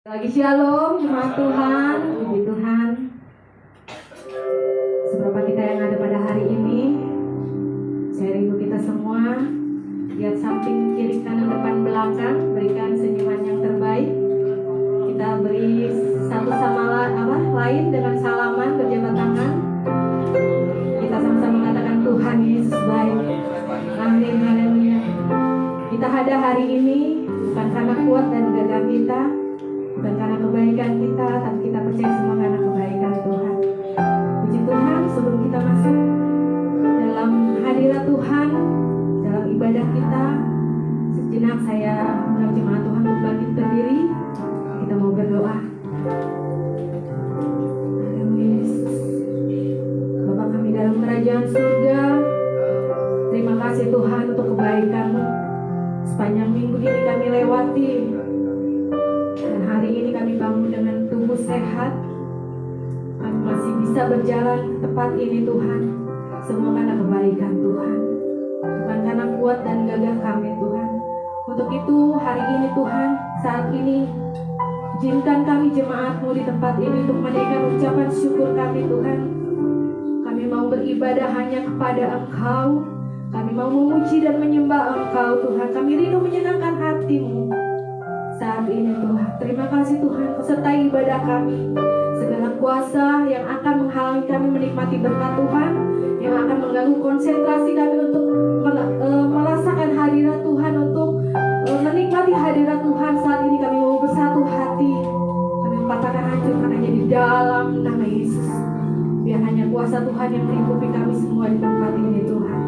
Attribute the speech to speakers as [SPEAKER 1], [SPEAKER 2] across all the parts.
[SPEAKER 1] Lagi shalom, jemaat Tuhan, puji Tuhan. Seberapa kita yang ada pada hari ini, saya rindu kita semua. Lihat samping, kiri, kanan, depan, belakang, berikan senyuman yang terbaik. Kita beri satu sama lain dengan salaman, berjabat tangan. Kita sama-sama mengatakan Tuhan Yesus baik. Amin, haleluya. Kita ada hari ini bukan karena kuat dan gagah kita, bukan karena kebaikan kita, tapi kita percaya semua karena kebaikan Tuhan. Puji Tuhan, sebelum kita masuk dalam hadirat Tuhan, dalam ibadah kita, sejenak saya undang jemaat Tuhan untuk bangkit berdiri. Kita mau berdoa. Yesus, Bapa kami dalam kerajaan surga, terima kasih Tuhan untuk kebaikan-Mu. Sepanjang minggu ini kami lewati, dan hari ini kami bangun dengan tubuh sehat. Kami masih bisa berjalan ke tempat ini Tuhan. Semua karena kebaikan Tuhan, bukan karena kuat dan gagah kami Tuhan. Untuk itu hari ini Tuhan, saat ini izinkan kami jemaat-Mu di tempat ini untuk menaikkan ucapan syukur kami Tuhan. Kami mau beribadah hanya kepada Engkau. Kami mau memuji dan menyembah Engkau Tuhan. Kami rindu menyenangkan hati-Mu saat ini Tuhan. Terima kasih Tuhan, sertai ibadah kami. Segala kuasa yang akan menghalangi kami menikmati berkat Tuhan, yang akan mengganggu konsentrasi kami untuk merasakan hadirat Tuhan, untuk menikmati hadirat Tuhan, saat ini kami mau bersatu hati. Kami patahkan hancurkan hanya di dalam nama Yesus. Biar hanya kuasa Tuhan yang melingkupi kami semua di tempat ini Tuhan.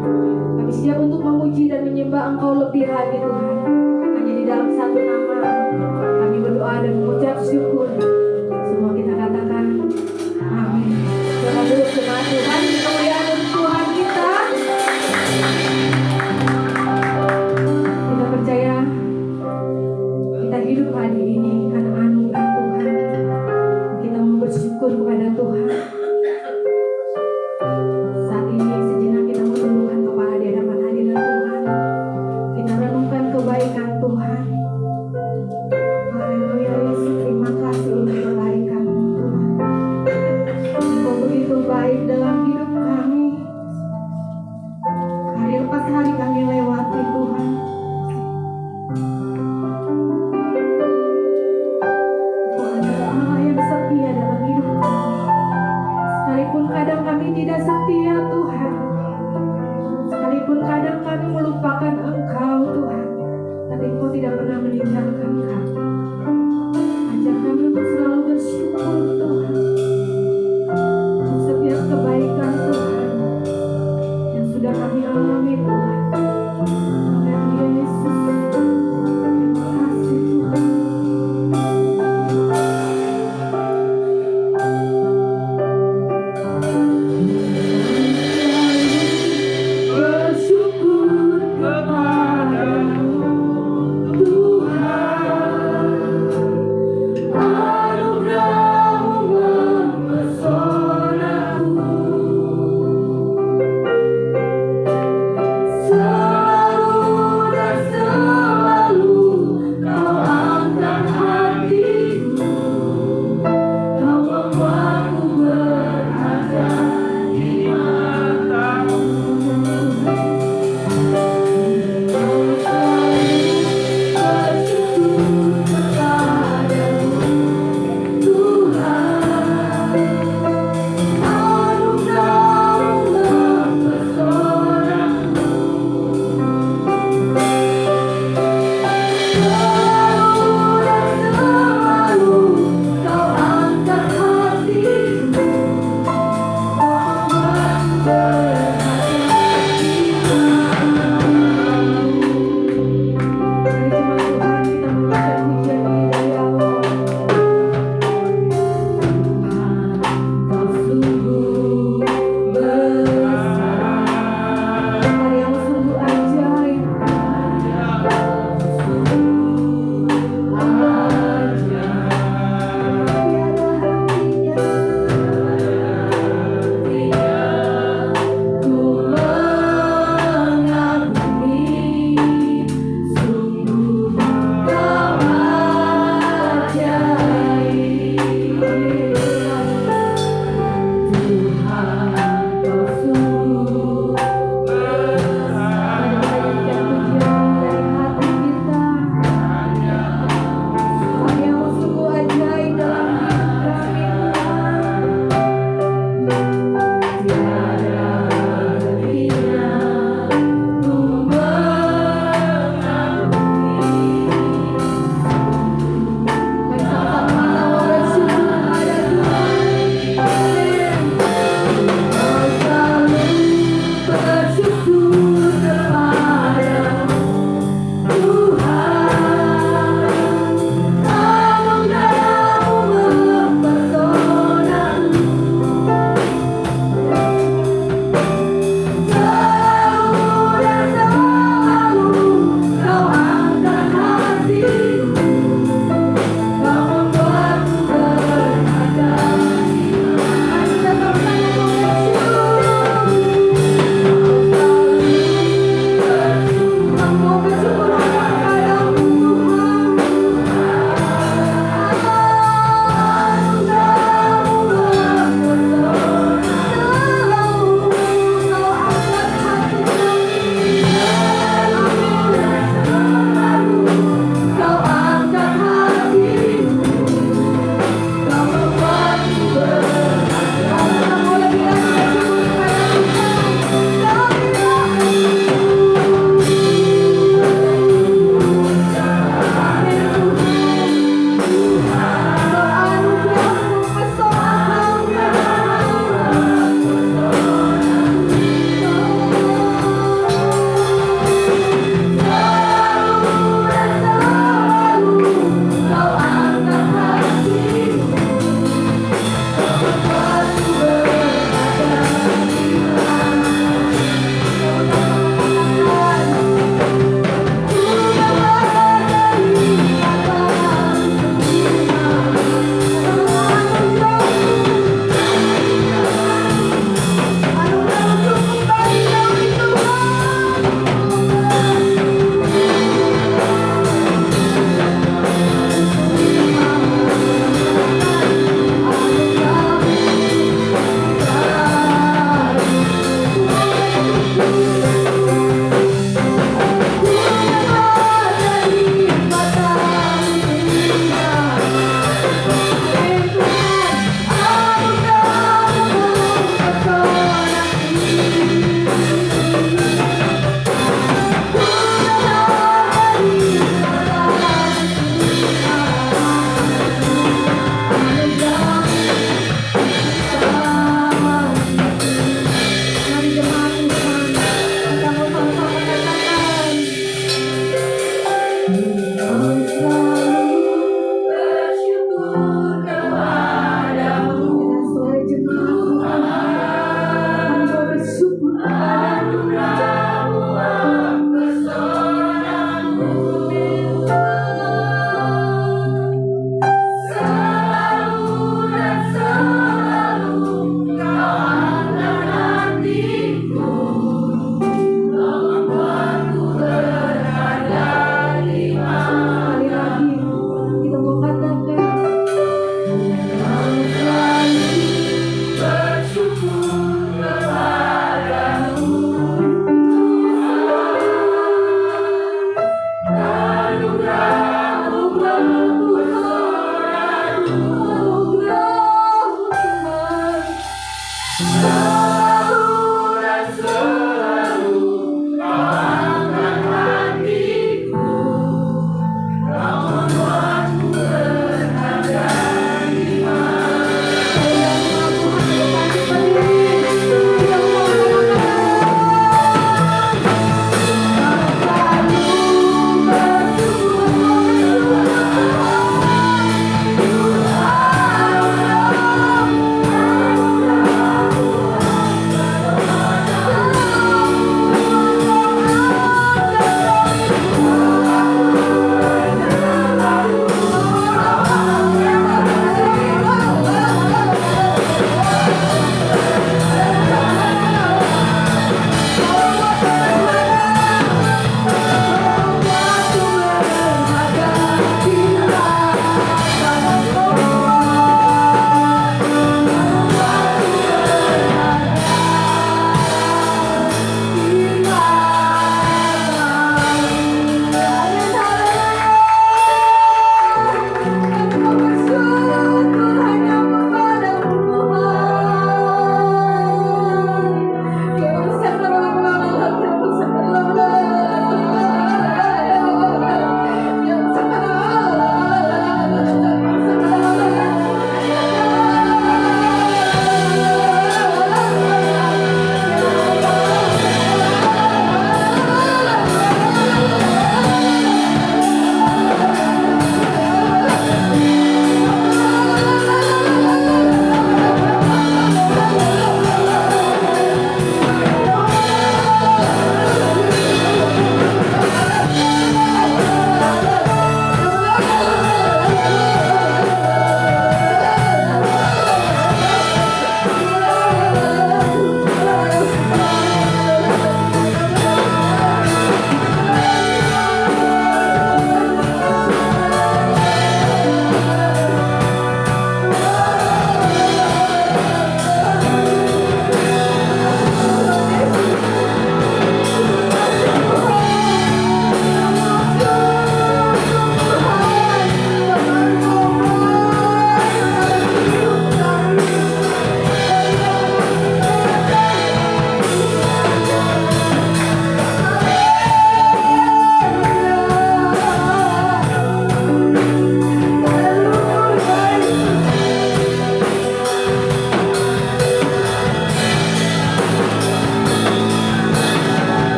[SPEAKER 1] Kami siap untuk memuji dan menyembah Engkau lebih lagi Tuhan. Hanya di dalam satu nama kami berdoa dan mengucap syukur. Semua kita katakan amin. Doa dulu jemaat Tuhan, kemuliaan Tuhan kita. Kita percaya kita hidup hari ini karena anugerah Tuhan. Kita mau bersyukur kepada Tuhan. Saat ini sejenak kita mau tundukkan kepala di hadapan hadirat Tuhan. Kita renungkan kebaikan Tuhan. Haleluya Yesus, terima kasih untuk kebaikan-Mu Tuhan. Engkau begitu baik dalam hidup kami. Hari lepas hari kami lewati Tuhan. Engkau adalah Allah yang setia dalam hidup kami. Sekalipun kadang kami tidak setia Tuhan, sekalipun kadang kami melupakan Engkau Tuhan, tapi Engkau tidak pernah meninggalkan kami. Ajak kami untuk selalu bersyukur Tuhan untuk setiap kebaikan Tuhan yang sudah kami alami Tuhan. Haleluya Yesus, terima kasih Tuhan. Bersyukur kepadamu Tuhan.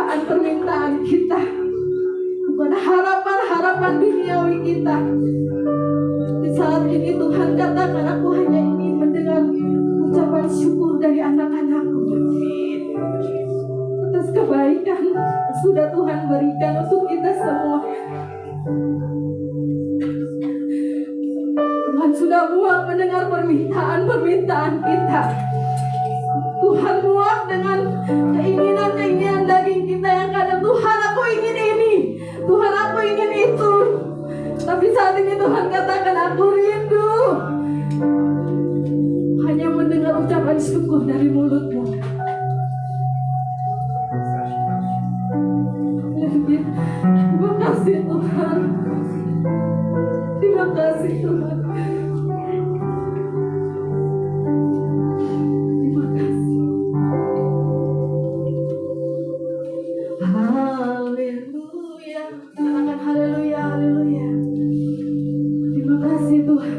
[SPEAKER 1] permintaan-permintaan kita, kepada harapan-harapan duniawi kita. Di saat ini Tuhan katakan, aku hanya ingin mendengar ucapan syukur dari anak-anakku atas kebaikan yang sudah Tuhan berikan untuk kita semua. Tuhan sudah muak mendengar permintaan-permintaan kita. Tuhan muak dengan keinginan-keinginan daging kita yang kadang, Tuhan aku ingin ini, Tuhan aku ingin itu. Tapi saat ini Tuhan katakan, aku rindu hanya mendengar ucapan syukur dari mulutmu. Terima kasih Tuhan. Terima kasih Tuhan. Terima kasih. Haleluya. Katakan haleluya, haleluya. Terima kasih Tuhan.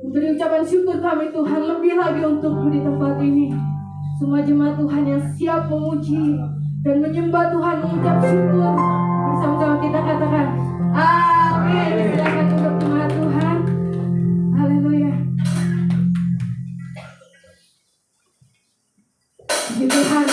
[SPEAKER 2] Beri ucapan syukur kami Tuhan lebih lagi untukmu di tempat ini. Semua jemaat Tuhan yang siap memuji dan menyembah Tuhan, mengucap syukur, bersama-sama kita katakan amin. Silakan untuk jemaat Tuhan. Haleluya. Puji Tuhan.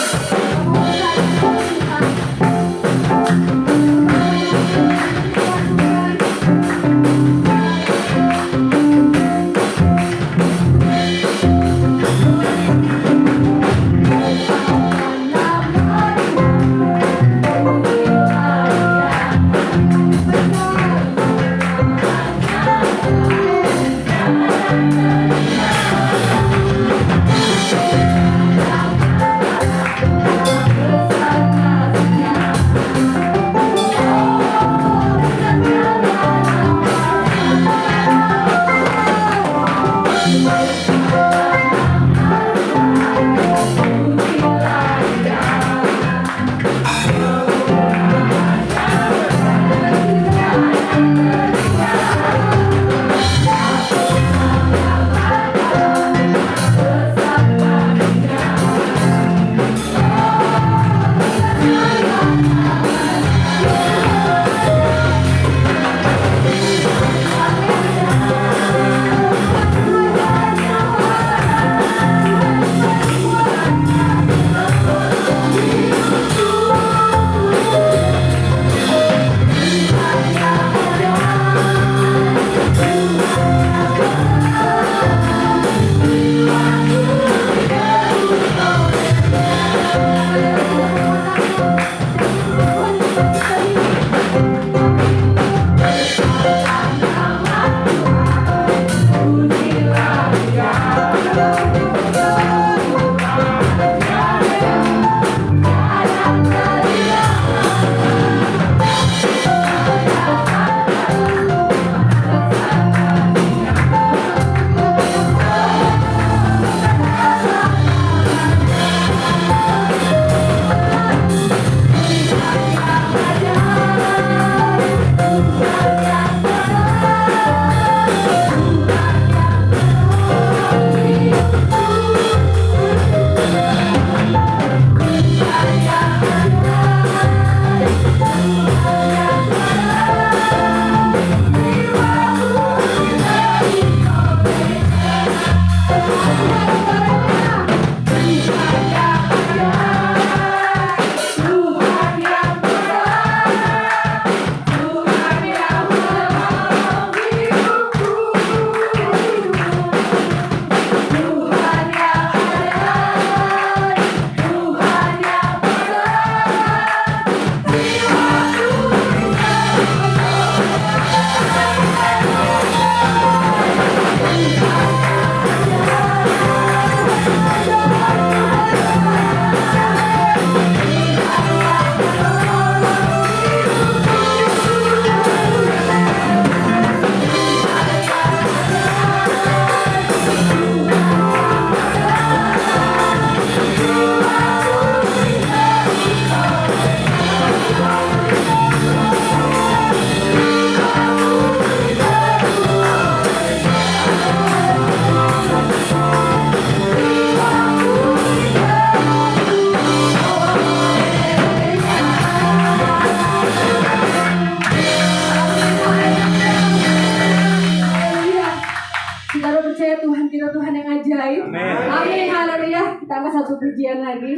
[SPEAKER 2] Saudara percaya Tuhan kita Tuhan yang ajaib. Amin. Haleluya. Kita angkat satu pujian lagi.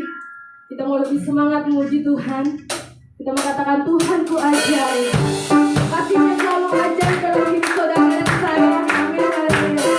[SPEAKER 2] Kita mau lebih semangat memuji Tuhan. Kita mau katakan Tuhanku ajaib. Kasihnya selalu ajaib dalam hidup saudara dan saya. Amin. Haleluya.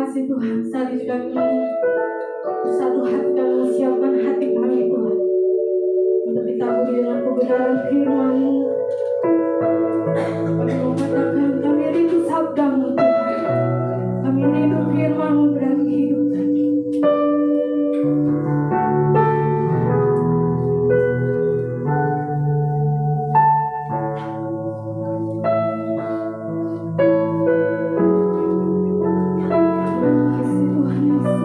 [SPEAKER 2] kasih Tuhan. Saat ini kami satu hati kami menyiapkan hati kami Tuhan untuk ditaburi dengan kebenaran firman-Mu. Kami mengatakan kami rindu sabda-Mu Tuhan. Kami rindu firman-Mu dalam kehidupan kami. Kasih Tuhan Yesus.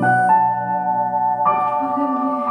[SPEAKER 2] Haleluya.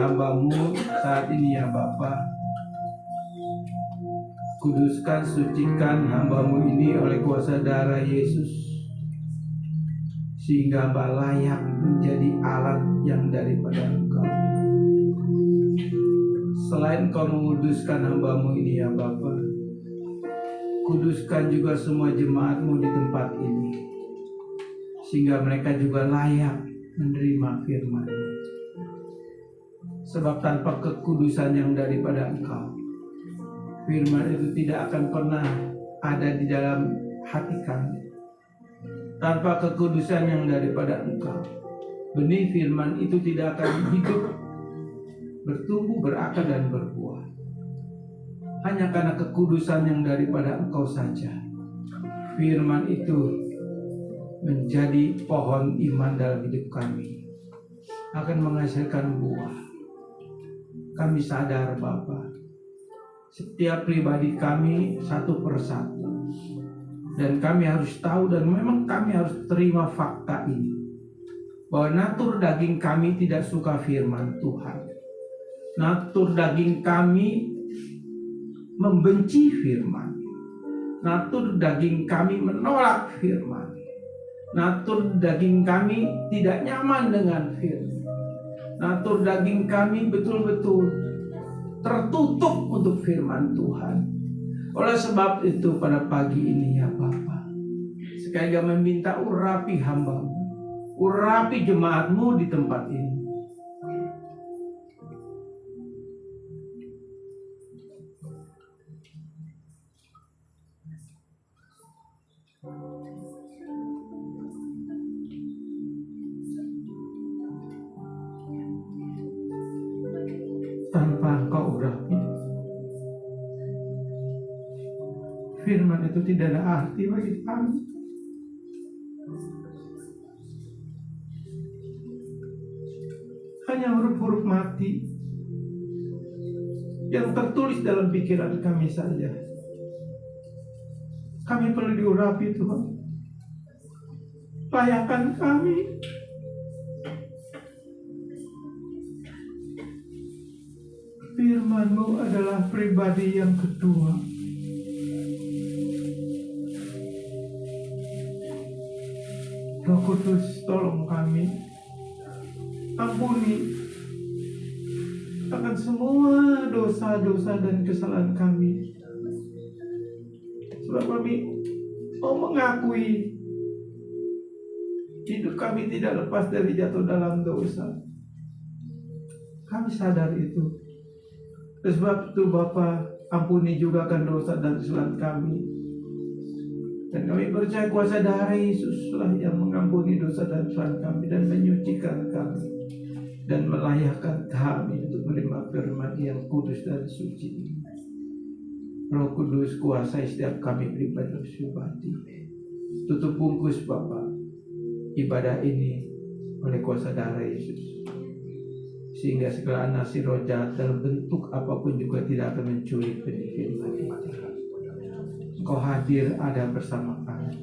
[SPEAKER 3] hamba-Mu saat ini ya Bapa. Kuduskan, sucikan hamba-Mu ini oleh kuasa darah Yesus, sehingga hamba layak menjadi alat yang daripada Engkau. Selain Kau menguduskan hamba-Mu ini ya Bapa, kuduskan juga semua jemaat-Mu di tempat ini, sehingga mereka juga layak menerima firman-Mu. Sebab tanpa kekudusan yang daripada Engkau, firman itu tidak akan pernah ada di dalam hati kami. Tanpa kekudusan yang daripada Engkau, benih firman itu tidak akan hidup, bertumbuh, berakar, dan berbuah. Hanya karena kekudusan yang daripada Engkau saja, firman itu menjadi pohon iman dalam hidup kami, akan menghasilkan buah. Kami sadar Bapa, setiap pribadi kami satu persatu, dan kami harus tahu, dan memang kami harus terima fakta ini, bahwa natur daging kami tidak suka firman Tuhan. Natur daging kami membenci firman. Natur daging kami menolak firman. Natur daging kami tidak nyaman dengan firman. Natur daging kami betul-betul tertutup untuk firman Tuhan. Oleh sebab itu pada pagi ini ya Bapa, sekali lagi meminta urapi hamba-Mu, urapi jemaat-Mu di tempat ini. Tanpa Engkau urapi, firman itu tidak ada arti bagi kami. Hanya huruf-huruf mati yang tertulis dalam pikiran kami saja. Kami perlu diurapi Tuhan. Layakan kami. Firman-Mu adalah pribadi yang kedua. Roh Kudus, tolong kami, ampuni akan semua dosa-dosa dan kesalahan kami. Sebab kami mau mengakui hidup kami tidak lepas dari jatuh dalam dosa. Kami sadar itu. Sebab itu Bapa, ampuni juga akan dosa dan kesalahan kami. Dan kami percaya kuasa darah Yesuslah yang mengampuni dosa dan kesalahan kami dan menyucikan kami dan melayakkan kami untuk menerima firman yang kudus dan suci. Roh Kudus, kuasai setiap kami pribadi. Tutup bungkus Bapa ibadah ini oleh kuasa darah Yesus, sehingga segala nasi roh jahat dalam bentuk apapun juga tidak akan menculik benih firman itu. Engkau hadir ada bersama kami.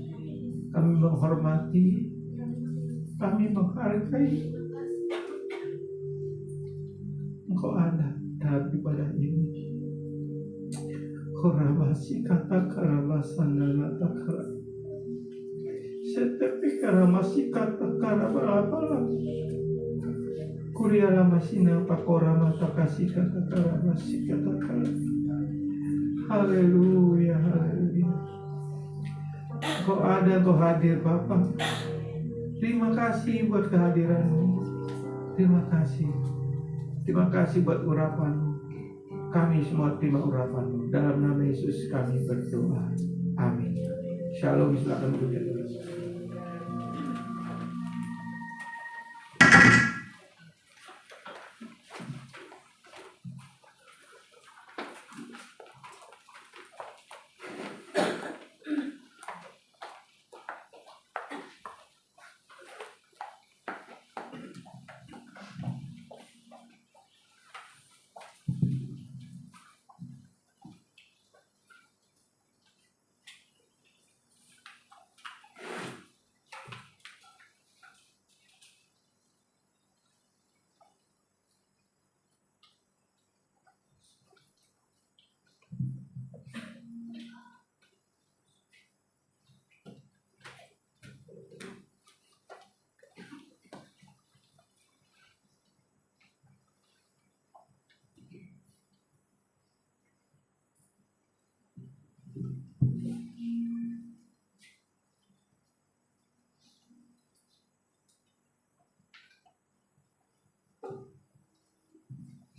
[SPEAKER 3] Kami menghormati, kami menghargai. Engkau ada dalam ibadah ini. Korabasi kata karabasanana takara. Setepi karamasi kata karabalabala. Kuriala masina pakorama takasi kata karamasi kata kara. Haleluya, haleluya. Kau ada, kau hadir Bapa. Terima kasih buat kehadiran-Mu. Terima kasih. Terima kasih buat urapan-Mu. Kami semua terima urapan-Mu. Dalam nama Yesus kami berdoa. Amin. Shalom, silakan berdiri dulu.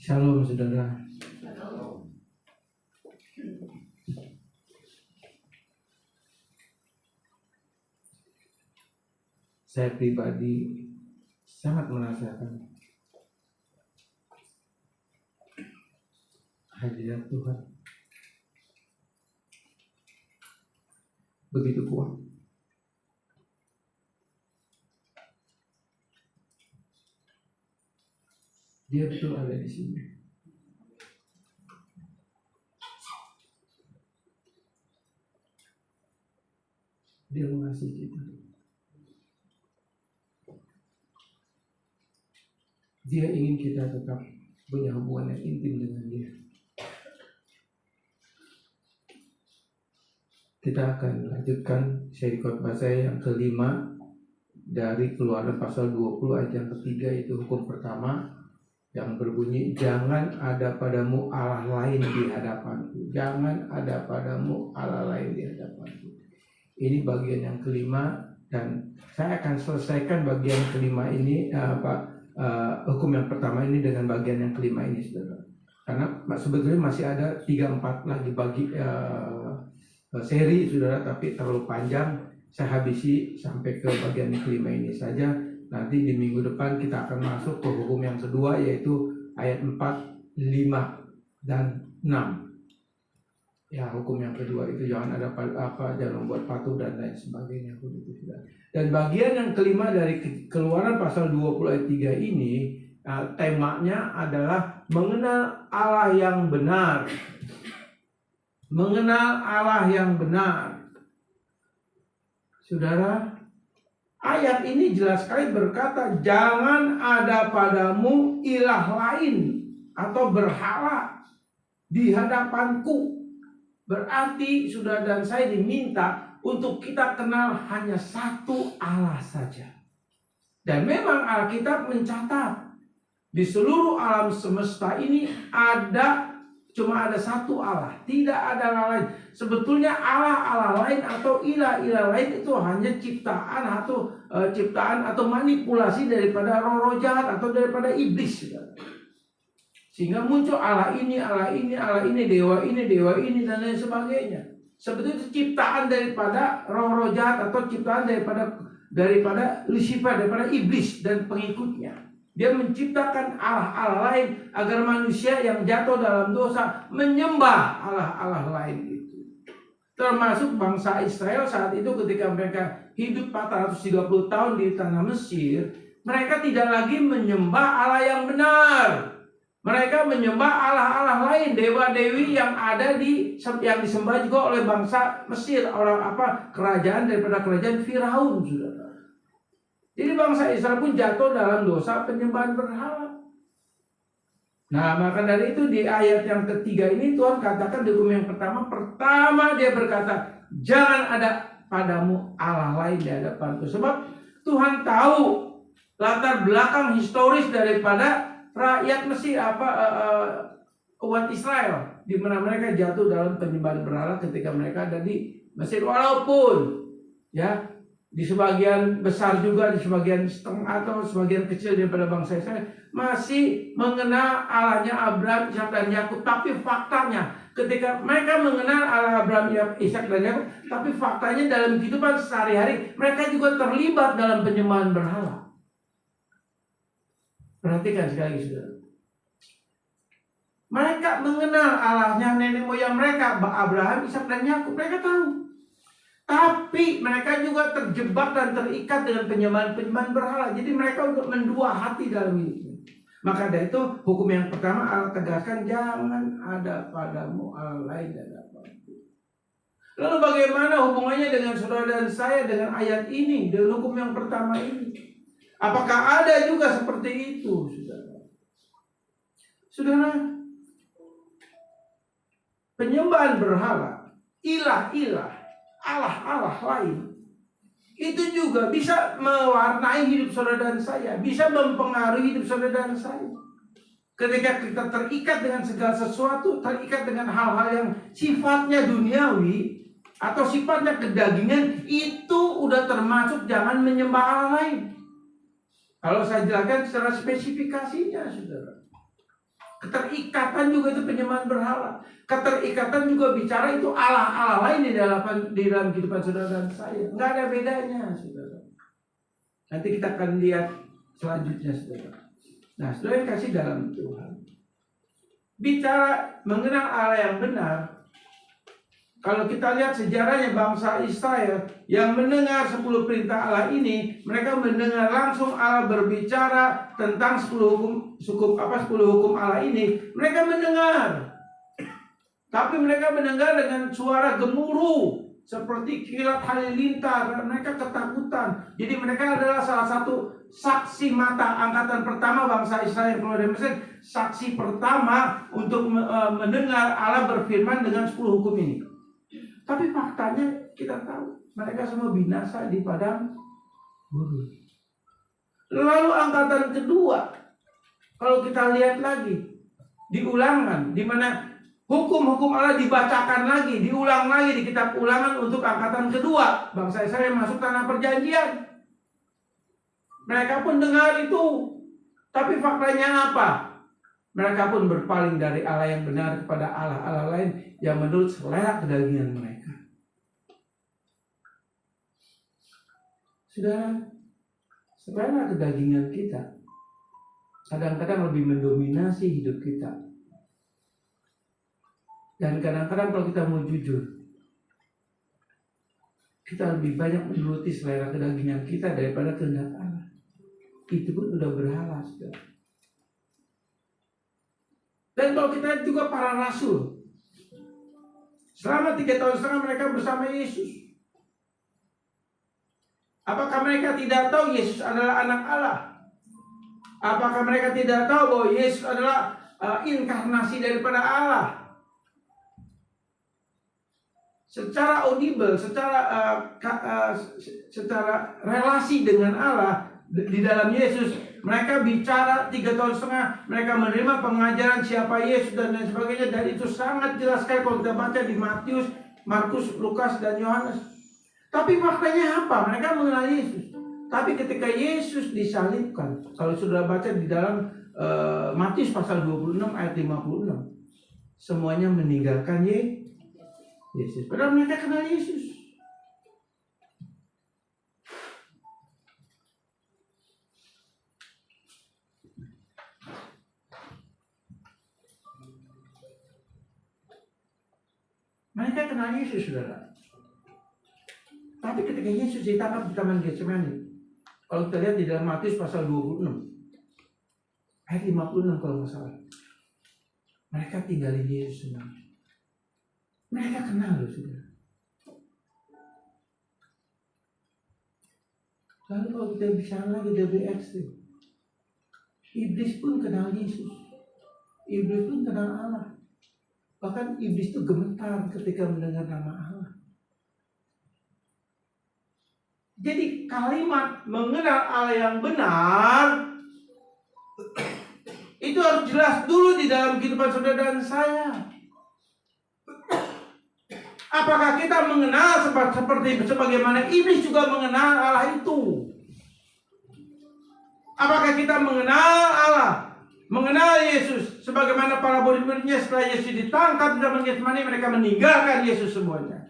[SPEAKER 3] Shalom saudara. Saya pribadi sangat merasakan hadirat Tuhan begitu kuat. Dia betul ada di sini. Dia mengasihi kita. Dia ingin kita tetap punya hubungan yang intim dengan Dia. Kita akan lanjutkan seri khotbah saya yang kelima dari Keluaran pasal 20 ayat yang ketiga, itu hukum pertama yang berbunyi, jangan ada padamu Allah lain di hadapanku. Jangan ada padamu Allah lain di hadapanku. Ini bagian yang kelima, dan saya akan selesaikan bagian kelima ini hukum yang pertama ini dengan bagian yang kelima ini, saudara. Karena sebetulnya masih ada 3-4 lagi bagi seri, saudara, tapi terlalu panjang. Saya habisi sampai ke bagian yang kelima ini saja. Nanti di minggu depan kita akan masuk ke hukum yang kedua, yaitu ayat 4, 5, dan 6. Ya, hukum yang kedua itu jangan ada jangan membuat patung dan lain sebagainya. Dan bagian yang kelima dari Keluaran pasal 20 ayat 3 ini, temanya adalah mengenal Allah yang benar. Mengenal Allah yang benar. Saudara, ayat ini jelas sekali berkata, jangan ada padamu ilah lain atau berhala di hadapanku. Berarti saudara dan saya diminta untuk kita kenal hanya satu Allah saja. Dan memang Alkitab mencatat di seluruh alam semesta ini cuma ada satu Allah, tidak ada Allah lain. Sebetulnya Allah lain atau ilah lain itu hanya ciptaan atau manipulasi daripada roh-roh jahat atau daripada iblis. Sehingga muncul Allah ini, dewa ini, dan lain sebagainya. Sebetulnya itu ciptaan daripada roh-roh jahat atau ciptaan daripada Lucifer, daripada iblis dan pengikutnya. Dia menciptakan Allah lain agar manusia yang jatuh dalam dosa menyembah Allah lain itu. Termasuk bangsa Israel saat itu ketika mereka hidup 430 tahun di tanah Mesir, mereka tidak lagi menyembah Allah yang benar. Mereka menyembah Allah lain, dewa-dewi yang yang disembah juga oleh bangsa Mesir, kerajaan daripada kerajaan Firaun, saudara. Jadi bangsa Israel pun jatuh dalam dosa penyembahan berhala. Nah, maka dari itu di ayat yang ketiga ini Tuhan katakan di hukum yang pertama dia berkata, jangan ada padamu Allah lain di hadapanku. Sebab Tuhan tahu latar belakang historis daripada rakyat Mesir, umat Israel, di mana mereka jatuh dalam penyembahan berhala ketika mereka ada di Mesir. Walaupun ya di sebagian besar juga, di sebagian setengah atau sebagian kecil daripada bangsa Israel masih mengenal Allahnya Abraham, Ishak, dan Yakub. Tapi faktanya ketika mereka mengenal Allah Abraham, Ishak, dan Yakub, tapi faktanya dalam kehidupan sehari-hari mereka juga terlibat dalam penyembahan berhala. Perhatikan sekali lagi, saudara. Mereka mengenal Allahnya nenek moyang mereka, Abraham, Ishak, dan Yakub. Mereka tahu. Tapi mereka juga terjebak dan terikat dengan penyembahan berhala. Jadi mereka untuk mendua hati dalam hidupnya. Maka dari itu hukum yang pertama Allah tegaskan, jangan ada padamu Allah lain dan hadapanku. Lalu bagaimana hubungannya dengan saudara dan saya dengan ayat ini, dengan hukum yang pertama ini? Apakah ada juga seperti itu, saudara? Saudara, penyembahan berhala, ilah-ilah, Allah lain, itu juga bisa mewarnai hidup saudara dan saya, bisa mempengaruhi hidup saudara dan saya. Ketika kita terikat dengan segala sesuatu, terikat dengan hal-hal yang sifatnya duniawi atau sifatnya kedagingan, itu udah termasuk jangan menyembah Allah lain. Kalau saya jelaskan secara spesifikasinya, saudara. Keterikatan juga itu penyembahan berhala. Keterikatan juga bicara itu Allah lain di dalam kehidupan saudara dan saya. Nggak ada bedanya, saudara. Nanti kita akan lihat selanjutnya, saudara. Nah, saudara yang kasih dalam Tuhan, bicara mengenal Allah yang benar. Kalau kita lihat sejarahnya bangsa Israel yang mendengar 10 perintah Allah ini, mereka mendengar langsung Allah berbicara tentang 10 hukum Allah ini. Mereka mendengar. Tapi mereka mendengar dengan suara gemuruh seperti kilat halilintar. Mereka ketakutan. Jadi mereka adalah salah satu saksi mata angkatan pertama bangsa Israel yang keluar dari Mesir. Saksi pertama untuk mendengar Allah berfirman dengan 10 hukum ini. Tapi faktanya kita tahu mereka semua binasa di padang gurun. Lalu angkatan kedua, kalau kita lihat lagi di Ulangan, di mana hukum-hukum Allah dibacakan lagi, diulang lagi di kitab Ulangan untuk angkatan kedua, bangsa Israel masuk tanah perjanjian. Mereka pun dengar itu, tapi faktanya apa? Mereka pun berpaling dari Allah yang benar kepada Allah lain yang menurut selera kedagingan mereka. Saudara, selera kedagingan kita kadang-kadang lebih mendominasi hidup kita. Dan kadang-kadang kalau kita mau jujur, kita lebih banyak menuruti selera kedagingan kita daripada kehendak Allah. Itu pun udah berhala, saudara. Dan kalau kita juga para rasul, selama 3 tahun setengah mereka bersama Yesus. Apakah mereka tidak tahu Yesus adalah anak Allah? Apakah mereka tidak tahu bahwa Yesus adalah inkarnasi daripada Allah? Secara audible, secara relasi dengan Allah di dalam Yesus, mereka bicara 3 tahun setengah, mereka menerima pengajaran siapa Yesus dan lain sebagainya, dan itu sangat jelas sekali kalau kita baca di Matius, Markus, Lukas, dan Yohanes. Tapi faktanya apa? Mereka mengenal Yesus. Tapi ketika Yesus disalibkan, kalau sudah baca di dalam Matius pasal 26 ayat 56, semuanya meninggalkan Yesus. Padahal mereka kenal Yesus. Mereka kenal Yesus, saudara. Tapi ketika Yesus ditangkap di Taman Getsemani, kalau kita lihat di dalam Matius pasal 26 ayat 56 kalau nggak salah, mereka tinggalin Yesus semua. Mereka kenal loh, saudara. Lalu kalau kita bicara lagi lebih ekstrim, iblis pun kenal Yesus. Iblis pun kenal Allah. Bahkan iblis itu gemetar ketika mendengar nama Allah. Jadi kalimat mengenal Allah yang benar itu harus jelas dulu di dalam kehidupan saudara dan saya. Apakah kita mengenal seperti sebagaimana iblis juga mengenal Allah itu? Apakah kita mengenal Allah, mengenal Yesus sebagaimana para murid-muridnya setelah Yesus ditangkap di Taman Getsemani, mereka meninggalkan Yesus semuanya?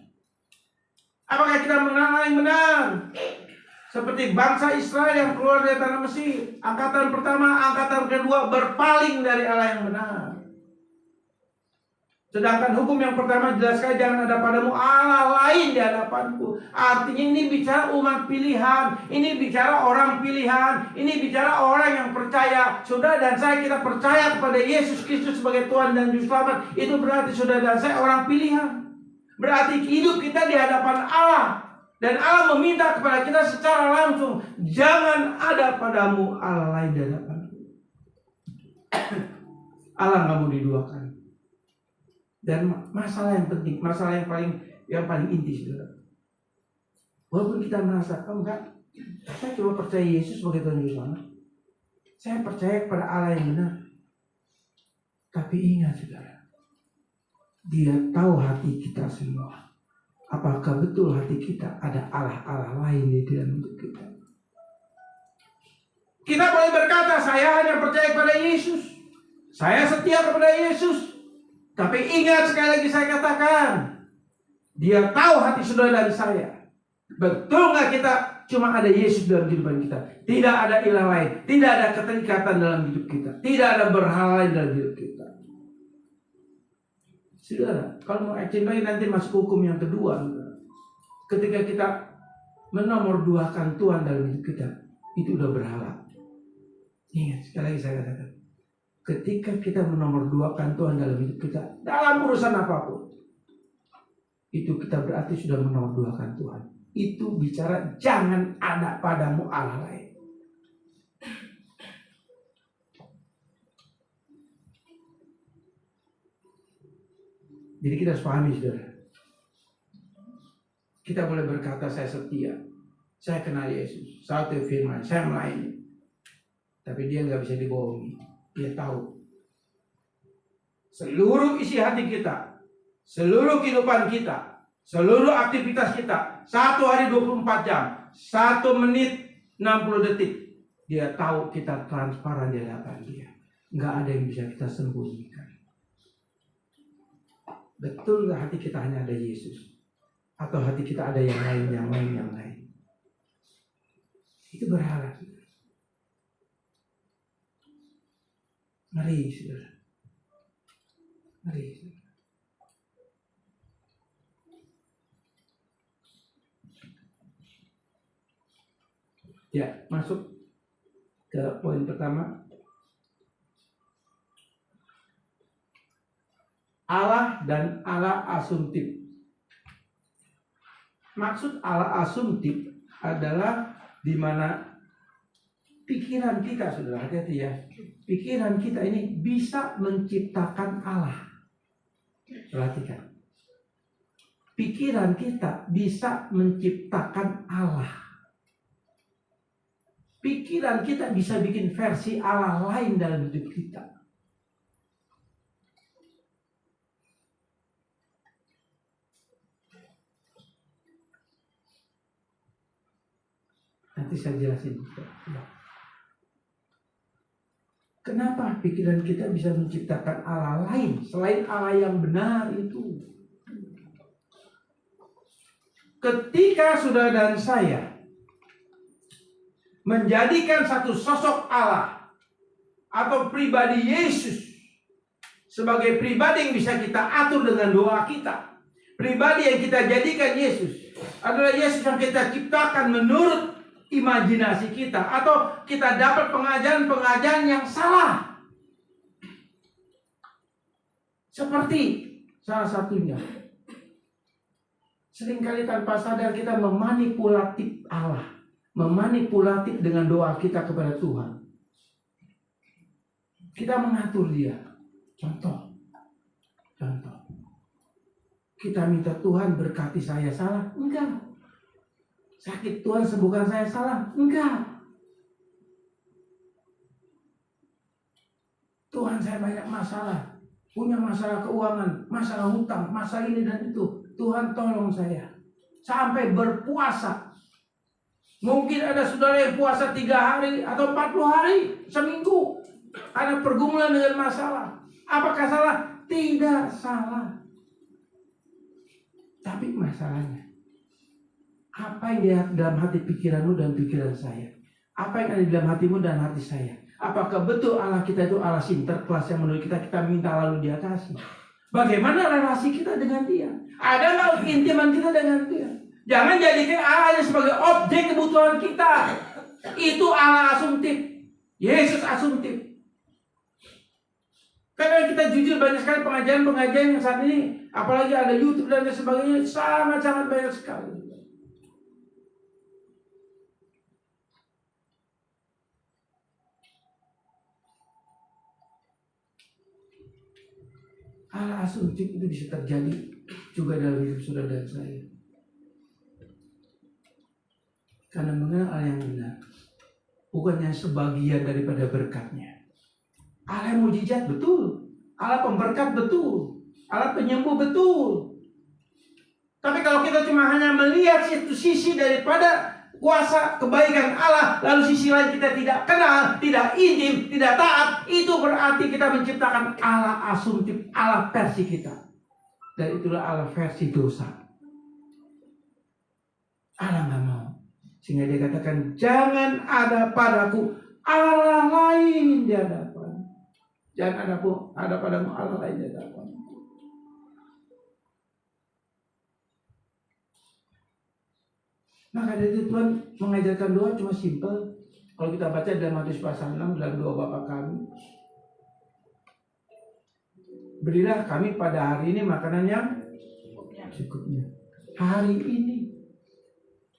[SPEAKER 3] Apakah kita mengenal Allah yang benar? Seperti bangsa Israel yang keluar dari tanah Mesir, angkatan pertama, angkatan kedua berpaling dari Allah yang benar. Sedangkan hukum yang pertama jelaskan jangan ada padamu Allah lain di hadapanku. Artinya ini bicara umat pilihan, ini bicara orang pilihan, ini bicara orang yang percaya. Saudara dan saya, kita percaya kepada Yesus Kristus sebagai Tuhan dan Juru Selamat. Itu berarti saudara dan saya orang pilihan. Berarti hidup kita di hadapan Allah. Dan Allah meminta kepada kita secara langsung, jangan ada padamu Allah lain di hadapanku. Allah nggak mau diduakan. Dan masalah yang penting, masalah yang paling inti, saudara. Walaupun kita merasa, enggak, saya cuma percaya Yesus sebagai Tuhan Juru Selamat. Saya percaya kepada Allah yang benar. Tapi ingat, saudara, Dia tahu hati kita semua. Apakah betul hati kita ada Allah lain di dalam hidup kita? Kita boleh berkata, saya hanya percaya kepada Yesus. Saya setia kepada Yesus. Tapi ingat, sekali lagi saya katakan, Dia tahu hati saudara dan saya. Betul nggak kita cuma ada Yesus dalam kehidupan kita? Tidak ada ilah lain, tidak ada keterikatan dalam hidup kita, tidak ada berhala lain dalam hidup kita. Saudara, kalau mau cintai nanti masuk hukum yang kedua. Ketika kita menomorduakan Tuhan dalam hidup kita, itu udah berhala. Ingat, sekali lagi saya katakan, ketika kita menomorduakan Tuhan dalam hidup kita, dalam urusan apapun, itu kita berarti sudah menomorduakan Tuhan. Itu bicara jangan ada padamu Allah lain. Jadi kita harus pahami, saudara. Kita boleh berkata saya setia, saya kenal Yesus, saya tahu firman, saya melayani. Tapi dia nggak bisa dibohongi. Dia tahu seluruh isi hati kita, seluruh kehidupan kita, seluruh aktivitas kita, 1 hari 24 jam, 1 menit 60 detik. Dia tahu kita transparan di hadapan Dia. Nggak ada yang bisa kita sembunyikan. Betul nggak hati kita hanya ada Yesus? Atau hati kita ada yang lain? Itu berhala. Ngeri, saudara. Ngeri. Ya, masuk ke poin pertama. Allah dan Allah asumtif. Maksud Allah asumtif adalah di mana pikiran kita, saudara, hati-hati ya. Pikiran kita ini bisa menciptakan Allah. Perhatikan. Pikiran kita bisa menciptakan Allah. Pikiran kita bisa bikin versi Allah lain dalam hidup kita. Nanti saya jelasin. Kenapa pikiran kita bisa menciptakan Allah lain selain Allah yang benar itu? Ketika saudara dan saya menjadikan satu sosok Allah atau pribadi Yesus sebagai pribadi yang bisa kita atur dengan doa kita, pribadi yang kita jadikan Yesus adalah Yesus yang kita ciptakan menurut imajinasi kita, atau kita dapat pengajaran-pengajaran yang salah. Seperti salah satunya, seringkali tanpa sadar kita memanipulatif Allah, memanipulatif dengan doa kita kepada Tuhan. Kita mengatur Dia. Contoh, kita minta Tuhan berkati saya, salah? Enggak. Sakit, Tuhan sembuhkan saya, salah? Enggak. Tuhan, saya banyak masalah, punya masalah keuangan, masalah hutang, masalah ini dan itu. Tuhan tolong saya. Sampai berpuasa. Mungkin ada saudara yang puasa 3 hari atau 40 hari, seminggu. Ada pergumulan dengan masalah. Apakah salah? Tidak salah. Tapi masalahnya, apa yang ada dalam hati pikiranmu dan pikiran saya? Apa yang ada di dalam hatimu dan hati saya? Apakah betul Allah kita itu Allah sinterklas yang menurut kita minta lalu Dia kasih? Bagaimana relasi kita dengan Dia? Ada nggak keintiman kita dengan Dia? Jangan jadikan Allah sebagai objek kebutuhan kita. Itu Allah asumtif. Yesus asumtif. Karena kita jujur, banyak sekali pengajaran-pengajaran yang saat ini, apalagi ada YouTube dan sebagainya, sangat-sangat banyak sekali. Allah asumtif itu bisa terjadi juga dalam hidup saudara dan saya. Karena mengenal Allah yang benar, bukannya sebagian daripada berkatnya. Allah yang mujizat betul, Allah pemberkat betul, Allah penyembuh betul. Tapi kalau kita cuma hanya melihat satu sisi daripada kuasa kebaikan Allah, lalu sisi lain kita tidak kenal, tidak intim, tidak taat, itu berarti kita menciptakan Allah asumtif, Allah versi kita. Dan itulah Allah versi dosa. Allah nggak mau. Sehingga dia katakan, jangan ada padaku Allah lain di hadapan. Jangan ada padamu Allah lain di hadapan. Maka dari itu Tuhan mengajarkan doa cuma simpel. Kalau kita baca dalam Matius pasal 6 dalam doa Bapa kami, berilah kami pada hari ini makanan yang cukupnya. Hari ini,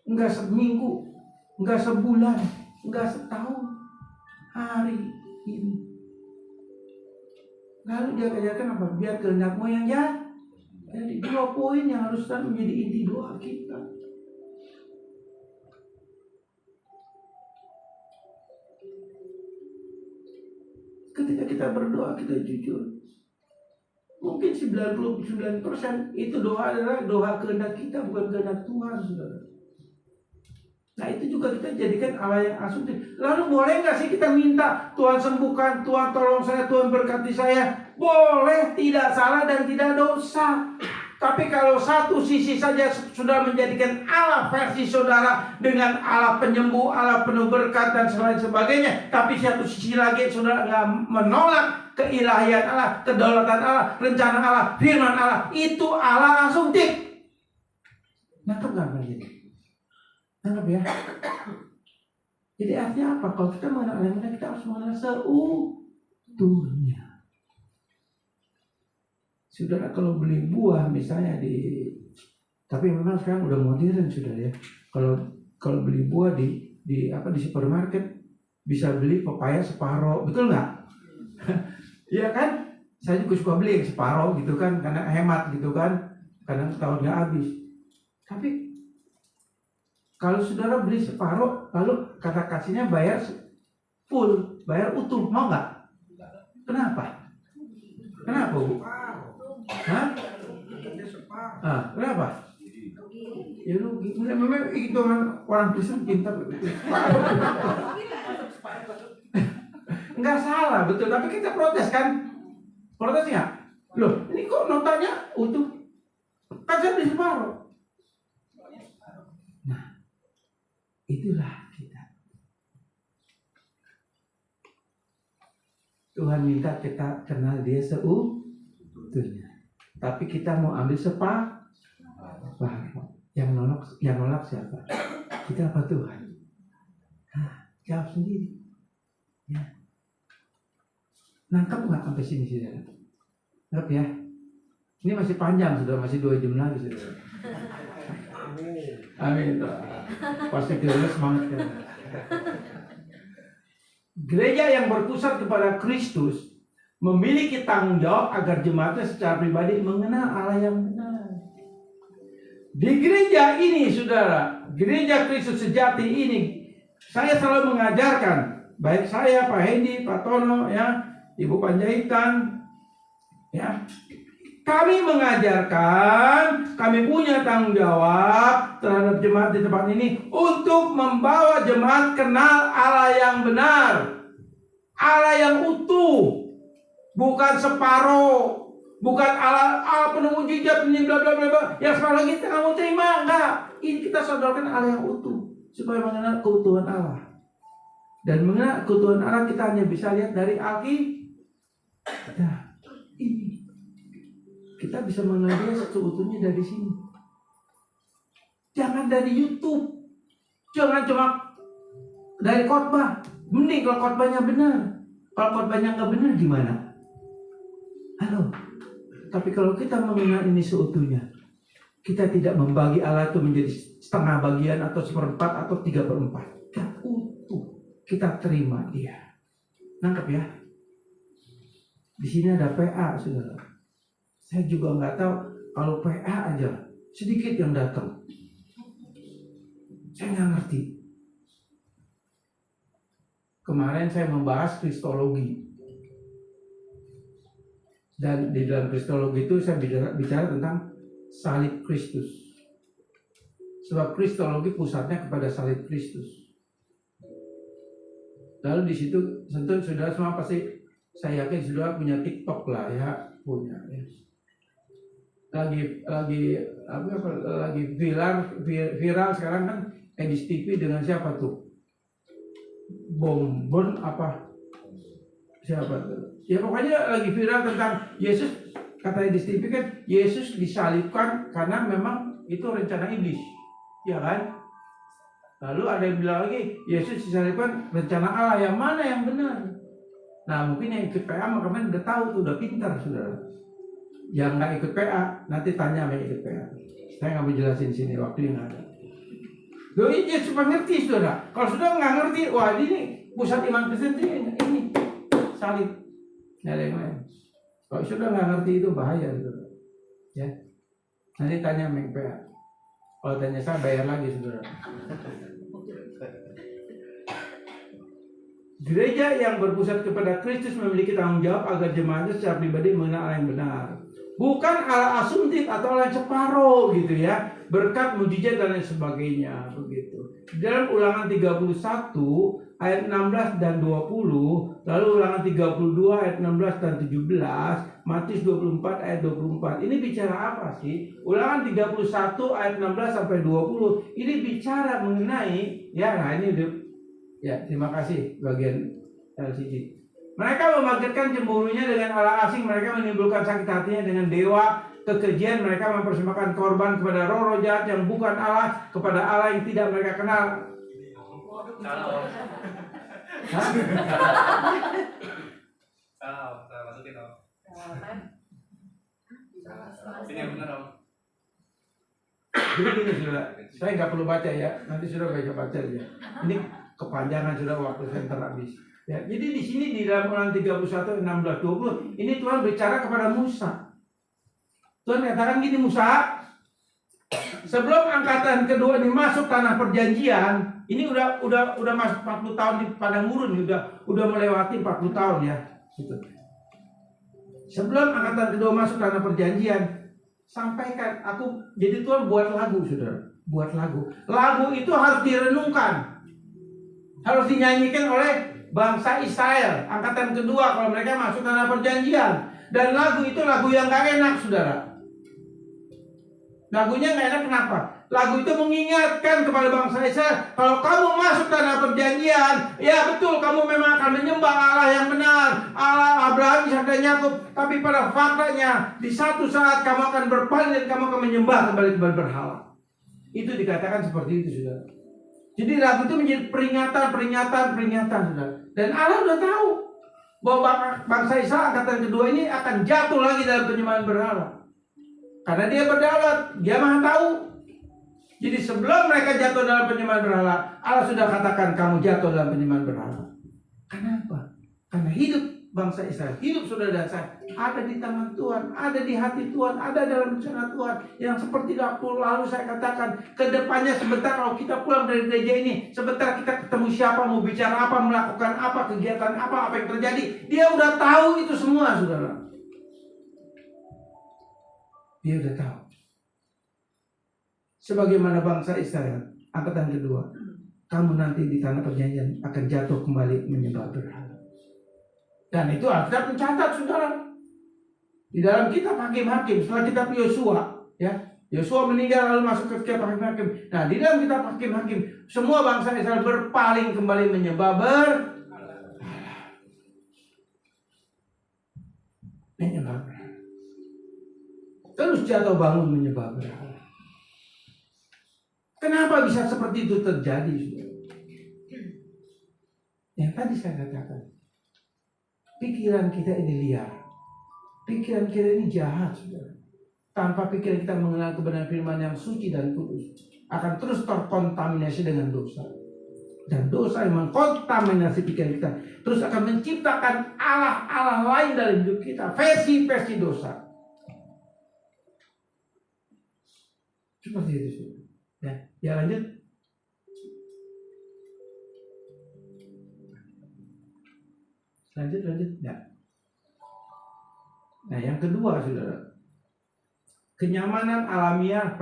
[SPEAKER 3] enggak seminggu, enggak sebulan, enggak setahun. Hari ini. Lalu dia ajarkan apa? Biar kehendakmu yang jadi 2 poin yang harus menjadi inti doa kita. Ketika kita berdoa, kita jujur. Mungkin 99% itu doa adalah doa kehendak kita, bukan kehendak Tuhan, saudara. Nah itu juga kita jadikan Allah yang asumtif. Lalu boleh nggak sih kita minta Tuhan sembuhkan, Tuhan tolong saya, Tuhan berkati saya? Boleh, tidak salah dan tidak dosa. Tapi kalau satu sisi saja sudah menjadikan Allah versi saudara dengan Allah penyembuh, Allah penuh berkat dan sebagainya, tapi satu sisi lagi saudara nggak menolak keilahian Allah, kedaulatan Allah, rencana Allah, firman Allah, itu Allah asumtif. Nangkep nggak begitu? Nangkep ya? Jadi artinya apa? Kalau kita mengenal Allah, kita harus mengenal seutuhnya. Saudara kalau beli buah misalnya tapi memang sekarang udah modern saudara ya. Kalau beli buah di supermarket bisa beli pepaya separoh, betul nggak? Iya kan? Saya juga suka beli yang separoh gitu kan, karena hemat gitu kan, kadang setahun nggak habis. Tapi kalau saudara beli separoh, lalu kata kasihnya bayar full, bayar utuh, mau nggak? Kenapa? Kenapa Bu? Hah? Kenapa? Ya rugi. Memang itu orang Kristen pintar. Enggak salah, betul. Tapi kita protes kan? Protes nggak? Loh, ini kok notanya utuh? Kan saya beli separuh. Nah, itulah kita. Tuhan minta kita kenal Dia seutuhnya. Tapi kita mau ambil separuh. Yang nolak siapa? Kita apa Tuhan? Jawab sendiri. Ya. Nangkap nggak sampai sini saudara? Nangkap ya? Ini masih panjang sudah, masih 2 jam lagi saudara. Amin. Pasti kita semangat kan? Gereja yang berpusat kepada Kristus memiliki tanggung jawab agar jemaatnya secara pribadi mengenal Allah yang benar. Di gereja ini, saudara, gereja Kristus sejati ini, saya selalu mengajarkan, baik saya, Pak Hendi, Pak Tono, ya, Ibu Panjaitan, ya, kami mengajarkan, kami punya tanggung jawab terhadap jemaat di tempat ini untuk membawa jemaat kenal Allah yang benar, Allah yang utuh. Bukan separuh, bukan Allah penuh mujizat, ini bla bla bla bla. Yang separuh kita nggak mau terima, enggak. Ini kita sodorkan Allah yang utuh supaya mengenal keutuhan Allah. Dan mengenal keutuhan Allah kita hanya bisa lihat dari Alkitab. Nah, ini kita bisa mengenal Dia seutuhnya dari sini. Jangan dari YouTube, jangan cuma dari khotbah. Mending kalau khotbahnya benar. Kalau khotbahnya nggak benar gimana? Halo, tapi kalau kita mengenal ini seutuhnya, kita tidak membagi Allah itu menjadi setengah bagian atau 1/4 atau 3/4. Kita utuh, kita terima Dia. Nangkep ya? Di sini ada PA, saudara. Saya juga nggak tahu kalau PA aja sedikit yang datang. Saya nggak ngerti. Kemarin saya membahas kristologi. Dan di dalam kristologi itu saya bicara tentang salib Kristus. Sebab kristologi pusatnya kepada salib Kristus. Lalu di situ tentu saudara semua pasti, saya yakin saudara punya TikTok lah ya, punya ya. Lagi viral sekarang kan Edis TV dengan siapa tuh? Bombon apa? Siapa tuh? Ya pokoknya lagi viral tentang Yesus. Kata Edis TV kan Yesus disalibkan karena memang itu rencana iblis, ya kan? Lalu ada yang bilang lagi Yesus disalibkan rencana Allah. Yang mana yang benar? Nah mungkin yang ikut PA kemarin udah tahu tuh, udah pintar saudara. Yang nggak ikut PA nanti tanya sama yang ikut PA. Saya nggak mau jelasin sini, waktu yang ada. Doi dia supaya ngerti saudara. Kalau sudah nggak ngerti, wah ini pusat iman Kristen ini salib. Nggak ada yang lain. Kalau sudah nggak ngerti itu bahaya saudara. Ya. Nanti tanya sama yang PA. Kalau tanya saya bayar lagi saudara. Gereja yang berpusat kepada Kristus memiliki tanggung jawab agar jemaatnya secara pribadi mengenal Allah yang benar. Bukan Allah asumtif atau Allah separuh gitu ya. Berkat, mujizat dan lain sebagainya begitu. Dalam Ulangan 31 ayat 16 dan 20, lalu Ulangan 32 ayat 16 dan 17, Matius 24 ayat 24. Ini bicara apa sih? Ulangan 31 ayat 16 sampai 20 ini bicara mengenai ya, nah ini ya, terima kasih bagian LCD. Mereka memanggilkan cemburunya dengan Allah asing, mereka menimbulkan sakit hatinya dengan dewa kekejian, mereka mempersembahkan korban kepada roh-roh jahat yang bukan Allah, kepada Allah yang tidak mereka kenal.
[SPEAKER 4] Salah masukin om. Ini yang benar om.
[SPEAKER 3] Jadi gini saudara, saya nggak perlu baca ya, nanti sudah baca aja. Ini kepanjangan sudah waktu saya habis. Ya, jadi di sini di dalam Ulangan 31 16 20 ini Tuhan bicara kepada Musa. Tuhan katakan gini, Musa, sebelum angkatan kedua ini masuk tanah perjanjian, ini udah masuk 40 tahun di padang gurun, udah melewati 40 tahun ya. Gitu. Sebelum angkatan kedua masuk tanah perjanjian, sampaikan aku, jadi Tuhan buat lagu saudara, buat lagu. Lagu itu harus direnungkan, harus dinyanyikan oleh bangsa Israel angkatan kedua kalau mereka masuk tanah perjanjian. Dan lagu itu lagu yang gak enak saudara. Lagunya gak enak kenapa? Lagu itu mengingatkan kepada bangsa Israel, kalau kamu masuk tanah perjanjian, ya betul kamu memang akan menyembah Allah yang benar, Allah Abraham, Ishak dan Yakub. Tapi pada faktanya di satu saat kamu akan berpaling dan kamu akan menyembah kembali kepada berhala. Itu dikatakan seperti itu saudara. Jadi lagu itu menjadi peringatan saudara. Dan Allah sudah tahu bahwa bangsa Israel angkatan kedua ini akan jatuh lagi dalam penyembahan berhala. Karena dia berdaulat, dia maha tahu. Jadi sebelum mereka jatuh dalam penyembahan berhala, Allah sudah katakan kamu jatuh dalam penyembahan berhala. Kenapa? Karena hidup bangsa Israel, hidup saudara dan saya ada di tangan Tuhan, ada di hati Tuhan, ada dalam rencana Tuhan. Yang seperti waktu lalu saya katakan, kedepannya sebentar kalau kita pulang dari gereja ini, sebentar kita ketemu siapa, mau bicara apa, melakukan apa, kegiatan apa yang terjadi, dia udah tahu itu semua saudara. Dia udah tahu. Sebagaimana bangsa Israel angkatan kedua, kamu nanti di tanah perjanjian akan jatuh kembali menyembah berhala. Dan itu Alkitab mencatat saudara. Di dalam kitab Hakim-Hakim, setelah kitab Yosua, ya, Yosua meninggal lalu masuk ke kitab Hakim-Hakim. Nah, di dalam kitab Hakim-Hakim, semua bangsa Israel berpaling kembali menyembah berhala. Menyembah berhala. Terus jatuh bangun menyembah berhala. Kenapa bisa seperti itu terjadi, saudara? Yang tadi saya katakan, pikiran kita ini liar, pikiran kita ini jahat, saudara. Tanpa pikiran kita mengenal kebenaran firman yang suci dan kudus, akan terus terkontaminasi dengan dosa. Dan dosa yang mengkontaminasi pikiran kita terus akan menciptakan Allah-Allah lain dalam hidup kita, versi-versi dosa. Seperti itu, saudara. Ya lanjut. Lanjut. Ya. Nah, yang kedua, saudara, kenyamanan alamiah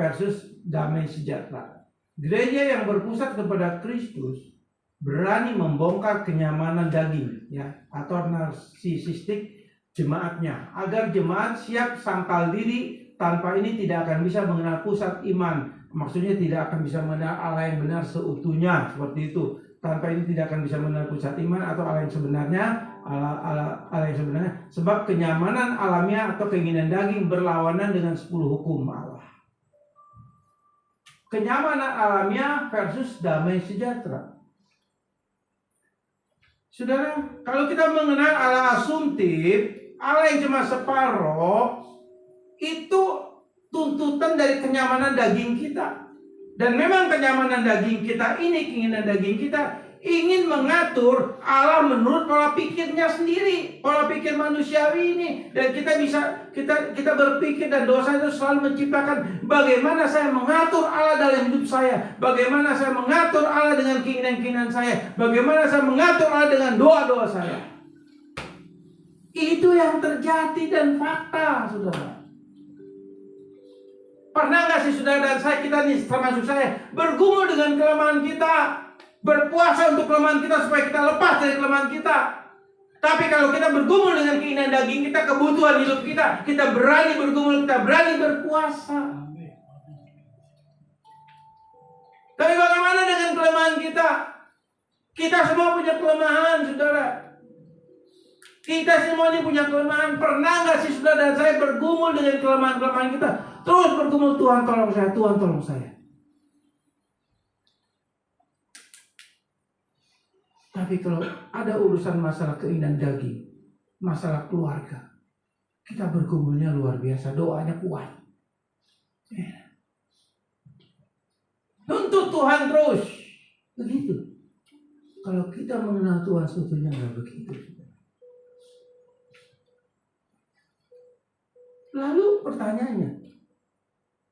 [SPEAKER 3] versus damai sejahtera. Gereja yang berpusat kepada Kristus berani membongkar kenyamanan daging, ya, atau narsisistik jemaatnya, agar jemaat siap sangkal diri. Tanpa ini tidak akan bisa mengenal pusat iman. Maksudnya tidak akan bisa mengenal Allah yang benar seutuhnya, seperti itu. Tanpa ini tidak akan bisa mengenal pusat iman atau Allah yang sebenarnya, Allah yang sebenarnya. Sebab kenyamanan alamiah atau keinginan daging berlawanan dengan 10 hukum Allah. Kenyamanan alamiah versus damai sejahtera. Saudara, kalau kita mengenal Allah asumtif, Allah yang cuma separoh, itu tuntutan dari kenyamanan daging kita. Dan memang kenyamanan daging kita ini, keinginan daging kita ingin mengatur Allah menurut pola pikirnya sendiri, pola pikir manusiawi ini. Dan kita berpikir, dan dosa itu selalu menciptakan bagaimana saya mengatur Allah dalam hidup saya, bagaimana saya mengatur Allah dengan keinginan-keinginan saya, bagaimana saya mengatur Allah dengan doa-doa saya. Itu yang terjadi dan fakta, saudara. Pernah nggak sih saudara dan saya, kita nih termasuk saya, bergumul dengan kelemahan kita, berpuasa untuk kelemahan kita supaya kita lepas dari kelemahan kita. Tapi kalau kita bergumul dengan keinginan daging kita, kebutuhan hidup kita berani bergumul, kita berani berpuasa. Tapi bagaimana dengan kelemahan kita? Kita semua punya kelemahan, saudara. Kita semua ini punya kelemahan. Pernah nggak sih saudara dan saya bergumul dengan kelemahan-kelemahan kita? Terus bergumul, Tuhan tolong saya, Tuhan tolong saya. Tapi kalau ada urusan masalah keinginan daging, masalah keluarga, kita bergumulnya luar biasa, doanya kuat. Nuntut Tuhan terus. Begitu. Kalau kita mengenal Tuhan seutuhnya nggak begitu. Lalu pertanyaannya,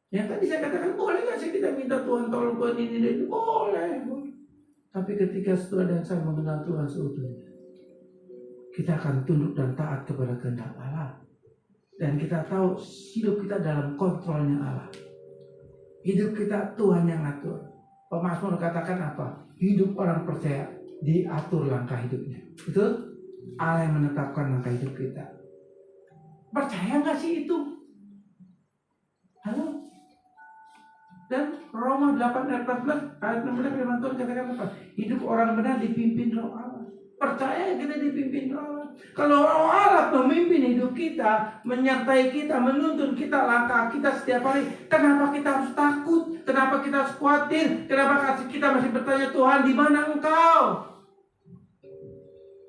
[SPEAKER 3] yang tadi saya katakan, boleh nggak sih kita minta Tuhan tolong Tuhan ini dan itu? Boleh. Tapi ketika saudara dan saya mengenal Tuhan seutuhnya, kita akan tunduk dan taat kepada kehendak Allah. Dan kita tahu hidup kita dalam kontrolnya Allah. Hidup kita Tuhan yang atur. Pemazmur katakan apa? Hidup orang percaya diatur langkah hidupnya. Itu Allah yang menetapkan langkah hidup kita. Percaya nggak sih itu? Halo? Dan Roma 8 ayat 14 ayat 16 firman Tuhan katakan apa? Hidup orang benar dipimpin Roh Allah. Percaya kita dipimpin Roh Allah. Kalau Roh Allah memimpin hidup kita, menyertai kita, menuntun kita langkah kita setiap hari, kenapa kita harus takut? Kenapa kita harus khawatir? Kenapa kita masih bertanya, Tuhan di mana Engkau?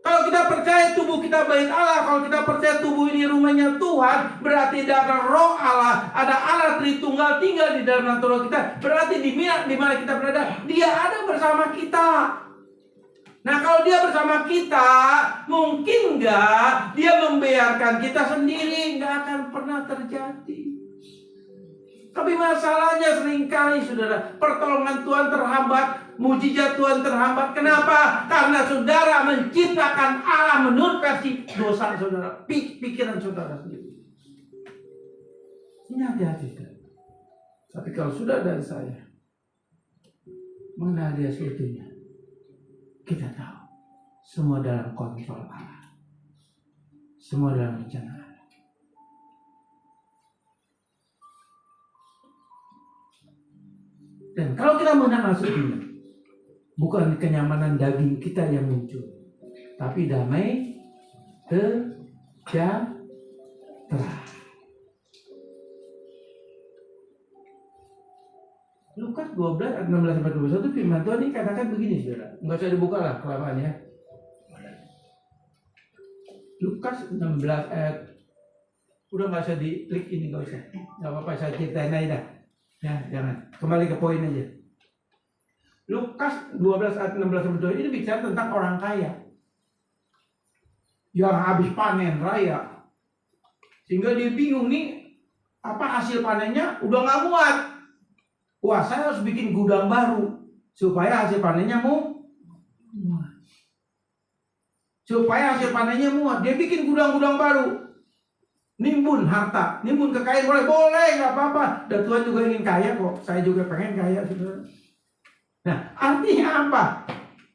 [SPEAKER 3] Kalau kita percaya tubuh kita bait Allah, kalau kita percaya tubuh ini rumahnya Tuhan, berarti ada Roh Allah, ada Allah Tritunggal tinggal di dalam natural kita. Berarti di mana kita berada, Dia ada bersama kita. Nah, kalau Dia bersama kita, mungkin nggak Dia membiarkan kita sendiri? Nggak akan pernah terjadi. Tapi masalahnya seringkali saudara, pertolongan Tuhan terhambat, mujizat Tuhan terhambat. Kenapa? Karena saudara menciptakan Allah menurut versi dosa saudara, pikiran saudara sendiri. Ini hati-hati. Tapi kalau sudah dari saya mengenal Dia seutuhnya, kita tahu semua dalam kontrol Allah, semua dalam rencana Allah. Dan kalau kita mengenal seutuhnya, bukan kenyamanan daging kita yang muncul, tapi damai sejahtera. Lukas 12 ayat 16-21 firman Tuhan ini katakan begini, saudara. Enggak usah dibuka lah kelamaan ya. Lukas 16 ayat, udah nggak usah diklik ini, nggak usah. Nggak apa-apa, saya ceritain aja dah. Ya, jangan. Kembali ke poin aja. Lukas 12 ayat 16-22 ini bicara tentang orang kaya yang habis panen raya, sehingga dia bingung nih, apa hasil panennya udah nggak muat. Wah, saya harus bikin gudang baru supaya hasil panennya muat. Supaya hasil panennya muat, dia bikin gudang-gudang baru. nimbun harta, nimbun kekayaan boleh, nggak apa-apa. Dan Tuhan juga ingin kaya kok. Saya juga pengen kaya, saudara. Nah, artinya apa?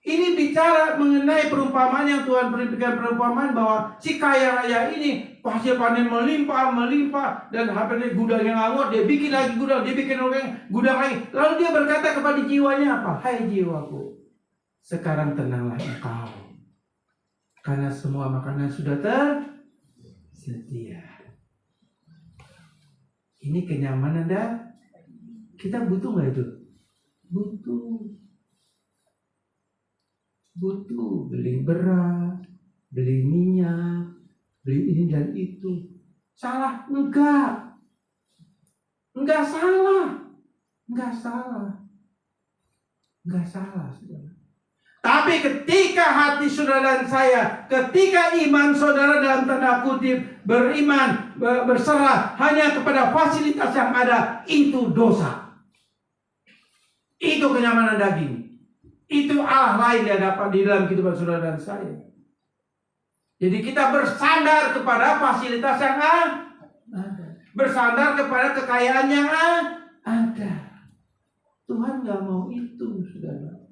[SPEAKER 3] Ini bicara mengenai perumpamaan yang Tuhan berikan, perumpamaan bahwa si kaya raya ini hasil panen melimpah, dan HP gudang yang anggur, dia bikin lagi gudang, dia bikin gudang lagi. Lalu dia berkata kepada jiwanya apa? Hai jiwaku, sekarang tenanglah engkau, karena semua makanan sudah tersedia. Ini kenyamanan dah. Kita butuh nggak itu? Butuh beli beras, beli minyak, beli ini dan itu. Salah? Enggak salah, saudara. Tapi ketika hati saudara dan saya, ketika iman saudara dalam tanda kutip beriman, berserah hanya kepada fasilitas yang ada, itu dosa. Itu kenyamanan daging. Itu Allah lain yang dapat di dalam kehidupan saudara dan saya. Jadi kita bersandar kepada fasilitas yang ada, bersandar kepada kekayaan yang ada. Tuhan nggak mau itu, saudara.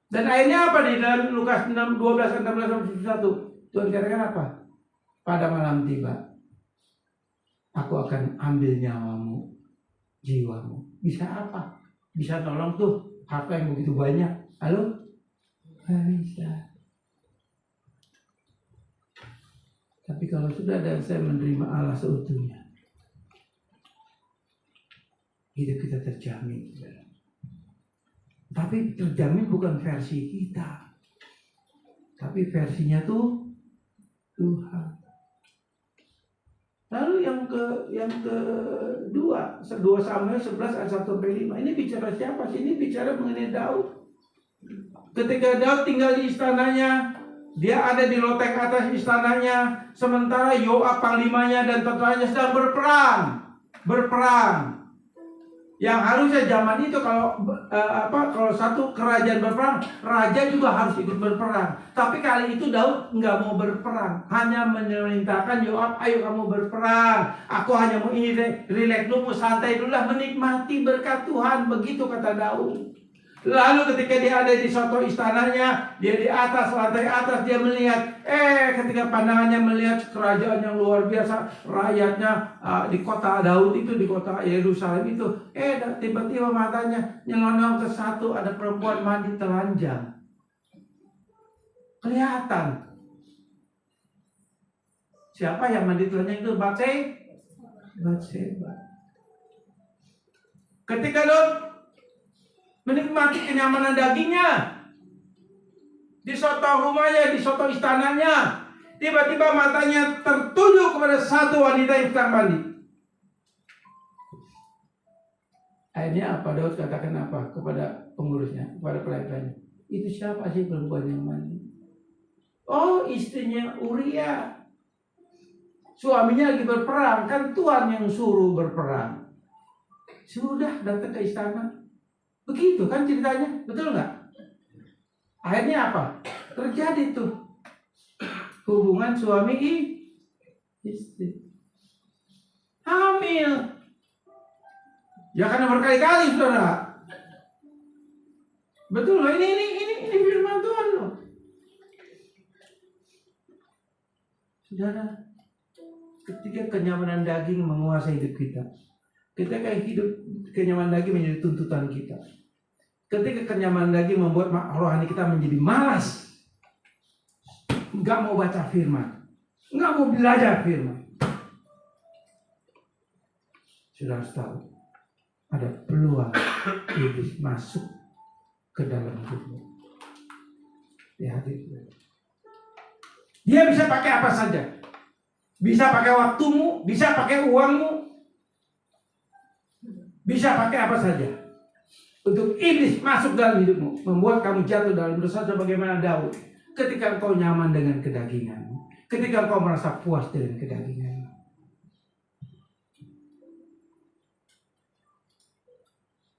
[SPEAKER 3] Dan akhirnya apa di dalam Lukas 12:16-21? Tuhan katakan apa? Pada malam tiba, aku akan ambil nyawamu, jiwamu. Bisa apa? Bisa tolong tuh harta yang begitu banyak. Halo? Nggak bisa. Tapi kalau sudah dan saya menerima Allah seutuhnya, hidup kita terjamin. Tapi terjamin bukan versi kita, tapi versinya tuh Tuhan. Lalu yang kedua, 2 Samuel 11 ayat 1-5. Ini bicara siapa sih? Ini bicara mengenai Daud. Ketika Daud tinggal di istananya, dia ada di loteng atas istananya, sementara Yoab panglimanya dan tentaranya sedang berperang. Yang harusnya zaman itu kalau satu kerajaan berperang, raja juga harus ikut berperang. Tapi kali itu Daud nggak mau berperang, hanya memerintahkan Yoab, ayo kamu berperang. Aku hanya mau ini relax dulu, santai dulu lah, menikmati berkat Tuhan. Begitu kata Daud. Lalu ketika dia ada di soto istananya, dia di atas, lantai atas, dia melihat, ketika pandangannya melihat kerajaan yang luar biasa, rakyatnya di kota Daud itu, di kota Yerusalem itu, tiba-tiba matanya nyelonong ke satu, ada perempuan mandi telanjang. Kelihatan. Siapa yang mandi telanjang itu? Batseba. Ketika Daud menikmati kenyamanan dagingnya di soto rumahnya, di soto istananya, tiba-tiba matanya tertuju kepada satu wanita yang sedang mandi. Akhirnya apa? Daud katakan apa kepada pengurusnya, kepada pelayannya? Itu siapa sih perempuan yang mandi? Oh, istrinya Uria. Suaminya lagi berperang, kan Tuhan yang suruh berperang. Sudah datang ke istana. Begitu kan ceritanya, betul nggak? Akhirnya apa? Terjadi tuh hubungan suami istri. Hamil. Ya karena berkali-kali, saudara. Betul loh, ini firman Tuhan loh. Saudara, ketika kenyamanan daging menguasai hidup kita, ketika hidup kenyamanan daging menjadi tuntutan kita, ketika kenyamanan daging membuat rohani kita menjadi malas, nggak mau baca firman, nggak mau belajar firman, sudah harus tahu ada peluang iblis masuk ke dalam hidupmu. Dia bisa pakai apa saja, bisa pakai waktumu, bisa pakai uangmu, bisa pakai apa saja untuk iblis masuk dalam hidupmu, membuat kamu jatuh dalam dosa sebagaimana Daud. Ketika engkau nyaman dengan kedaginganmu, ketika engkau merasa puas dengan kedaginganmu.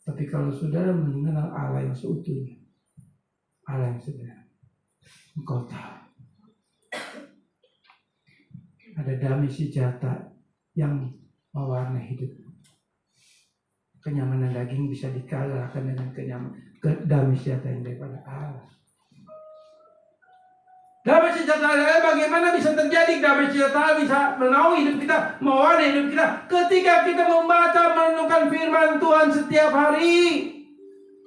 [SPEAKER 3] Tapi kalau saudara mengenal Allah yang seutuhnya, Allah yang sebenarnya, engkau tahu ada damai sejahtera yang mewarnai hidup. Kenyamanan daging bisa dikalahkan dengan damai sejahtera yang daripada Allah. Damai sejahtera bagaimana bisa terjadi? Damai sejahtera bisa menaungi hidup kita, mewarnai hidup kita ketika kita membaca merenungkan firman Tuhan setiap hari.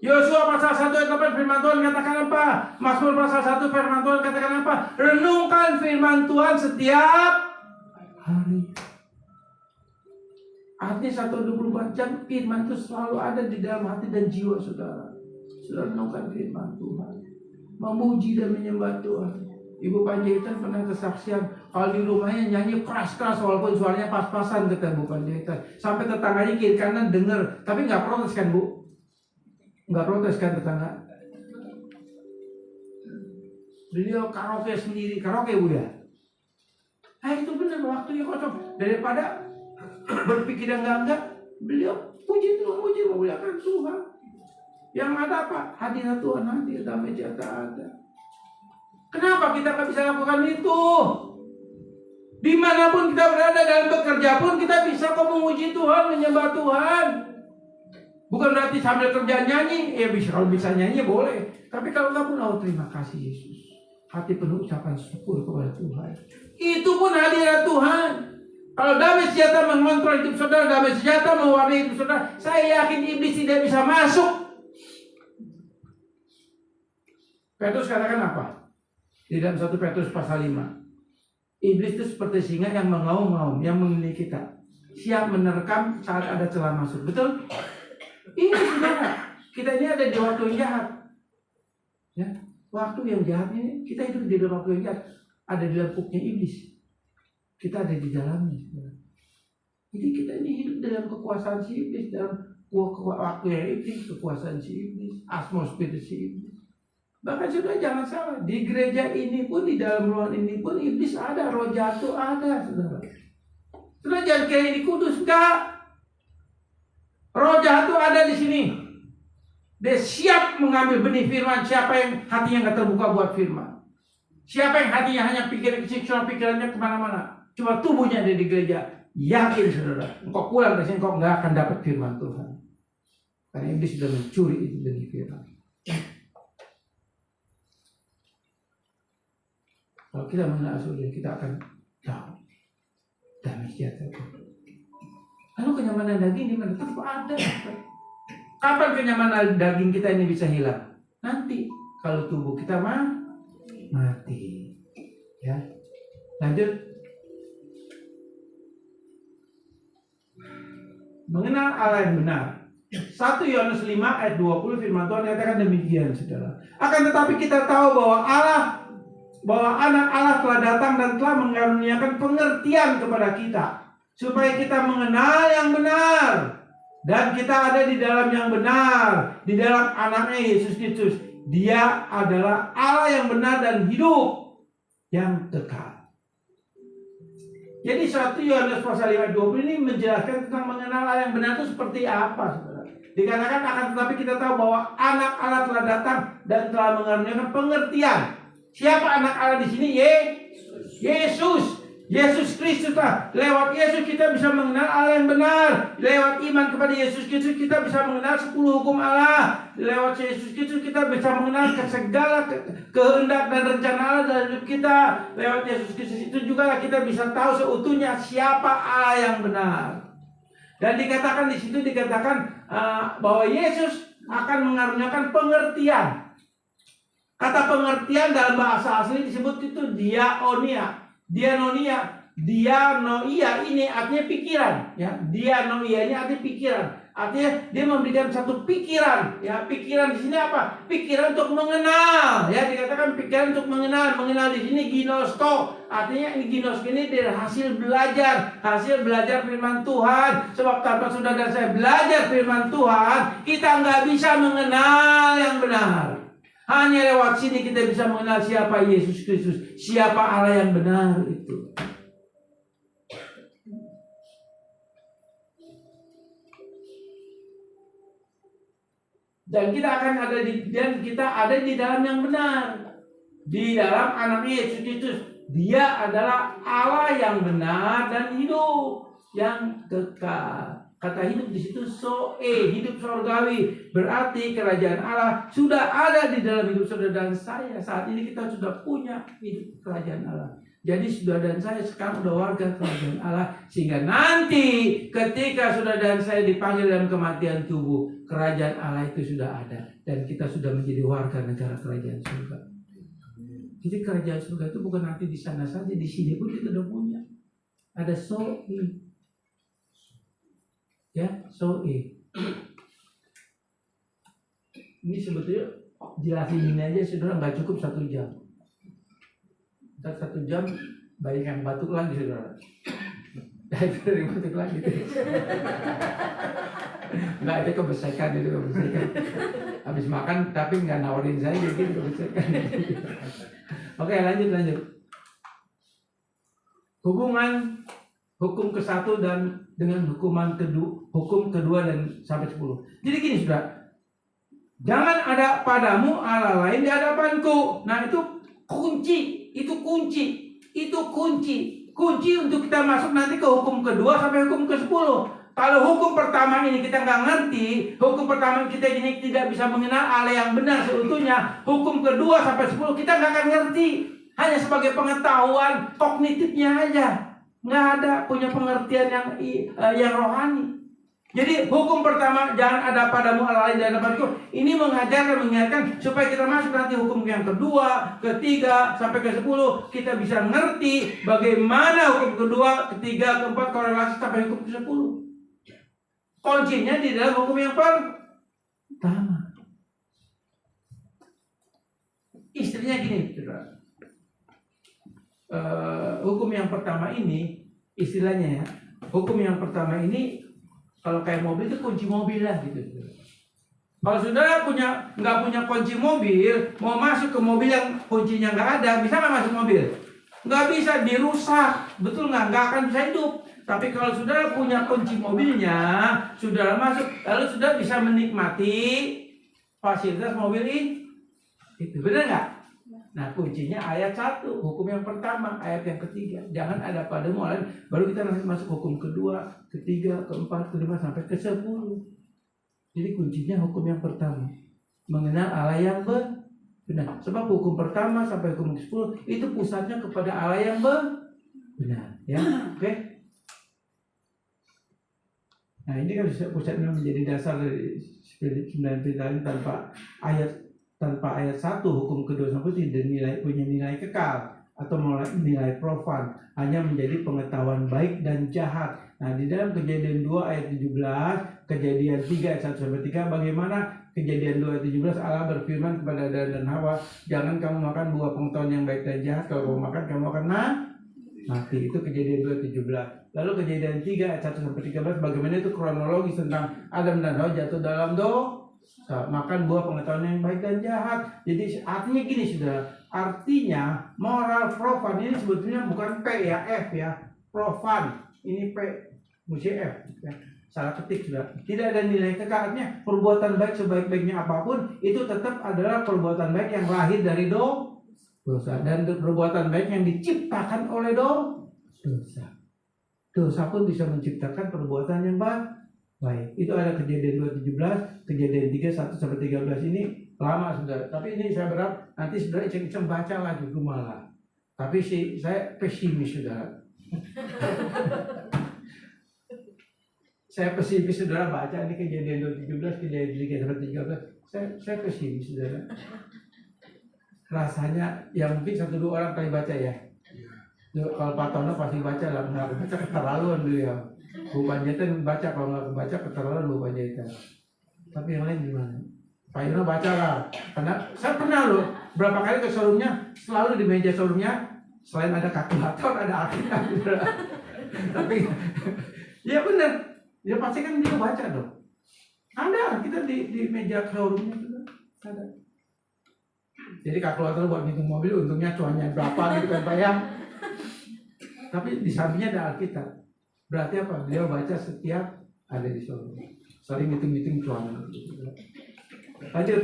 [SPEAKER 3] Yosua pasal 1 ayat 8 firman Tuhan katakan apa? Mazmur pasal 1 firman Tuhan katakan apa? Renungkan firman Tuhan setiap hari. Artinya 124 jam firman itu selalu ada di dalam hati dan jiwa saudara. Saudara renungkan firman Tuhan, memuji dan menyembah Tuhan. Ibu Panjaitan pernah kesaksian kalau di rumahnya nyanyi keras-keras walaupun suaranya pas-pasan, kata Bu Panjaitan. Sampai tetangganya kiri kanan dengar, tapi nggak protes kan Bu? Nggak protes kan tetangga? Beliau karaoke sendiri, karaoke Bu ya? Itu benar waktunya kosong. Daripada berpikir yang enggak, beliau puji Tuhan, memuliakan Tuhan. Yang ada apa? Hadirat Tuhan hadir, damai sejahtera ada. Kenapa kita nggak bisa lakukan itu? Dimanapun kita berada dalam bekerja pun kita bisa kok memuji Tuhan, menyembah Tuhan. Bukan berarti sambil kerja nyanyi, bisa kalau bisa nyanyi boleh. Tapi kalau nggak pun, terima kasih Yesus. Hati penuh ucapan syukur kepada Tuhan. Itu pun hadirat Tuhan. Kalau damai sejahtera mengontrol hidup saudara, damai sejahtera mewarnai hidup saudara, saya yakin iblis tidak bisa masuk. Petrus katakan apa? Di dalam 1 Petrus pasal 5. Iblis itu seperti singa yang mengaum-ngaum, yang memiliki kita. Siap menerkam saat ada celah masuk. Betul? Ini saudara, kita ini ada di waktu yang jahat. Ya, waktu yang jahat ini, kita hidup di dalam waktu yang jahat. Ada di dalam kuknya iblis. Kita ada di dalamnya. Jadi kita ini hidup dalam kekuasaan si iblis, dalam waktu yang iblis, kekuasaan si iblis, atmosfer si iblis. Bahkan sudah jangan salah, di gereja ini pun, di dalam ruangan ini pun iblis ada, roh jatuh ada, saudara. Saudara jangan kira ini kudus, enggak. Roh jatuh ada di sini. Dia siap mengambil benih firman. Siapa yang hatinya nggak terbuka buat firman? Siapa yang hatinya hanya pikir seksual, pikirannya kemana-mana? Cuma tubuhnya ada di gereja. Yakin saudara, engkau pulang dari sini, engkau nggak akan dapat firman Tuhan. Karena iblis sudah mencuri itu benih firman. Kalau kita mengenal surga, kita akan tahu damai sejahtera. Lalu kenyamanan daging di mana? Tetap ada. Kapan kenyamanan daging kita ini bisa hilang? Nanti kalau tubuh kita mati. Ya. Lanjut. Mengenal Allah yang benar. 1 Yohanes 5 ayat 20 firman Tuhan katakan demikian, saudara. Akan tetapi kita tahu bahwa anak Allah telah datang dan telah mengaruniakan pengertian kepada kita, supaya kita mengenal yang benar. Dan kita ada di dalam yang benar, di dalam anaknya Yesus Kristus. Dia adalah Allah yang benar dan hidup yang kekal. Jadi 1 Yohanes pasal 5 ayat 20 ini menjelaskan tentang mengenal Allah yang benar itu seperti apa, saudara. Dikatakan akan tetapi kita tahu bahwa anak Allah telah datang dan telah mengaruniakan pengertian. Siapa anak Allah di sini? Yesus. Yesus Kristus lah. Lewat Yesus kita bisa mengenal Allah yang benar. Lewat iman kepada Yesus Kristus kita bisa mengenal 10 hukum Allah. Lewat Yesus Kristus kita bisa mengenal segala kehendak dan rencana Allah dalam hidup kita. Lewat Yesus Kristus itu juga kita bisa tahu seutuhnya siapa Allah yang benar. Dan dikatakan di situ bahwa Yesus akan mengaruniakan pengertian. Kata pengertian dalam bahasa asli disebut itu diaonia. Dianoia ini artinya pikiran, ya. Dianoia ini artinya pikiran. Artinya dia memberikan satu pikiran, ya. Pikiran di sini apa? Pikiran untuk mengenal, ya. Dikatakan pikiran untuk mengenal. Mengenal di sini ginosko. Artinya ini ginos ini dari hasil belajar firman Tuhan. Sebab tanpa saudara dan saya belajar firman Tuhan, kita nggak bisa mengenal yang benar. Hanya lewat sini kita bisa mengenal siapa Yesus Kristus, siapa Allah yang benar itu. Dan kita ada di dalam yang benar, di dalam anaknya Yesus Kristus, Dia adalah Allah yang benar dan hidup, yang kekal. Kata hidup di situ hidup surgawi. Berarti kerajaan Allah sudah ada di dalam hidup saudara dan saya. Saat ini kita sudah punya hidup kerajaan Allah. Jadi saudara dan saya sekarang sudah warga kerajaan Allah. Sehingga nanti ketika saudara dan saya dipanggil dalam kematian tubuh, kerajaan Allah itu sudah ada. Dan kita sudah menjadi warga negara kerajaan surga. Jadi kerajaan surga itu bukan nanti di sana saja, di sini pun kita sudah punya. Ada ya, ini sebetulnya jelasin ini aja saudara nggak cukup 1 jam. Dan 1 jam banyak yang batuk lagi saudara. Dari batuk lagi. Nggak ada kebesekan itu kebesekan. Habis makan tapi nggak nawarin saya jadi kebesekan. Oke lanjut. Hubungan hukum ke-1 dan dengan hukum kedua dan sampai 10. Jadi gini saudara, jangan ada padamu Allah lain di hadapanku. Nah itu kunci untuk kita masuk nanti ke hukum kedua sampai hukum ke-10. Kalau hukum pertama ini kita nggak ngerti, hukum pertama kita ini tidak bisa mengenal Allah yang benar seutuhnya, hukum kedua sampai 10 kita nggak akan ngerti. Hanya sebagai pengetahuan kognitifnya aja. Nggak ada punya pengertian yang rohani. Jadi hukum pertama jangan ada padamu Allah lain di hadapanku. Ini mengingatkan supaya kita masuk nanti hukum yang kedua, ketiga sampai ke-10 kita bisa ngerti bagaimana hukum kedua, ketiga, keempat korelasi sampai hukum ke-10. Kuncinya di dalam hukum yang pertama. Istrinya gini, saudara. Hukum yang pertama ini istilahnya ya, hukum yang pertama ini kalau kayak mobil itu kunci mobil lah gitu. Kalau saudara nggak punya kunci mobil, mau masuk ke mobil yang kuncinya nggak ada, bisa nggak masuk mobil? Nggak bisa, dirusak, betul nggak akan bisa hidup. Tapi kalau saudara punya kunci mobilnya, saudara masuk, lalu saudara bisa menikmati fasilitas mobil ini. Itu benar nggak? Nah kuncinya ayat 1, hukum yang pertama, ayat yang ketiga. Jangan ada padamu Allah, baru kita nanti masuk hukum kedua, ketiga, keempat, kelima, sampai ke-10. Jadi kuncinya hukum yang pertama, mengenal Allah yang benar. Sebab hukum pertama sampai hukum ke-10 itu pusatnya kepada Allah yang benar. Ya, oke? Nah ini kan pusatnya menjadi dasar dari 9 perintah ini tanpa ayat 1 hukum kedua sampai tidak punya nilai kekal atau nilai profan, hanya menjadi pengetahuan baik dan jahat. Nah di dalam Kejadian 2 ayat 17, Kejadian 3 ayat 1 sampai 3, bagaimana Kejadian 2 ayat 17 Allah berfirman kepada Adam dan Hawa, jangan kamu makan buah pengetahuan yang baik dan jahat, kalau kamu makan kamu akan mati. Itu Kejadian 2 ayat 17. Lalu Kejadian 3 ayat 1 sampai 13, bagaimana itu kronologis tentang Adam dan Hawa jatuh dalam makan buah pengetahuan yang baik dan jahat. Jadi artinya gini saudara, artinya moral profan ini sebetulnya bukan P ya, F ya, profan ini P mesti F ya. Salah ketik sudah. Tidak ada nilai kekal, artinya perbuatan baik sebaik-baiknya apapun itu tetap adalah perbuatan baik yang lahir dari dosa, dan perbuatan baik yang diciptakan oleh dosa. Dosa pun bisa menciptakan perbuatan yang baik. Itu ada Kejadian 2:17, Kejadian 3:1 sampai 13 ini lama sudah. Tapi ini saya berharap nanti saudara iseng-iseng baca lagi rumah lah. Tapi saya pesimis sudah. Saya pesimis saudara baca ini Kejadian 2:17, Kejadian 3 sampai 13. Saya pesimis saudara. Rasanya ya mungkin 1-2 orang kali baca ya. Kalau Pak Tono pasti baca lah, nggak baca keterlaluan beliau. Bu Panjaitan baca, kalau nggak baca keterlaluan Bu Panjaitan. Tapi yang lain gimana? Pak Yono baca lah. Karena saya pernah loh berapa kali ke showroomnya, selalu di meja showroomnya selain ada kalkulator ada Alkitab. Tapi ya benar, ya pasti kan dia baca dong. Ada kita di meja showroomnya ada. Jadi kalkulator buat ngitung mobil, untungnya cuannya berapa gitu kan Pak ya. Tapi di sampingnya ada Alkitab. Berarti apa? Beliau baca setiap ada di showroom. Sering ngitung-ngitung cuan. Lanjut.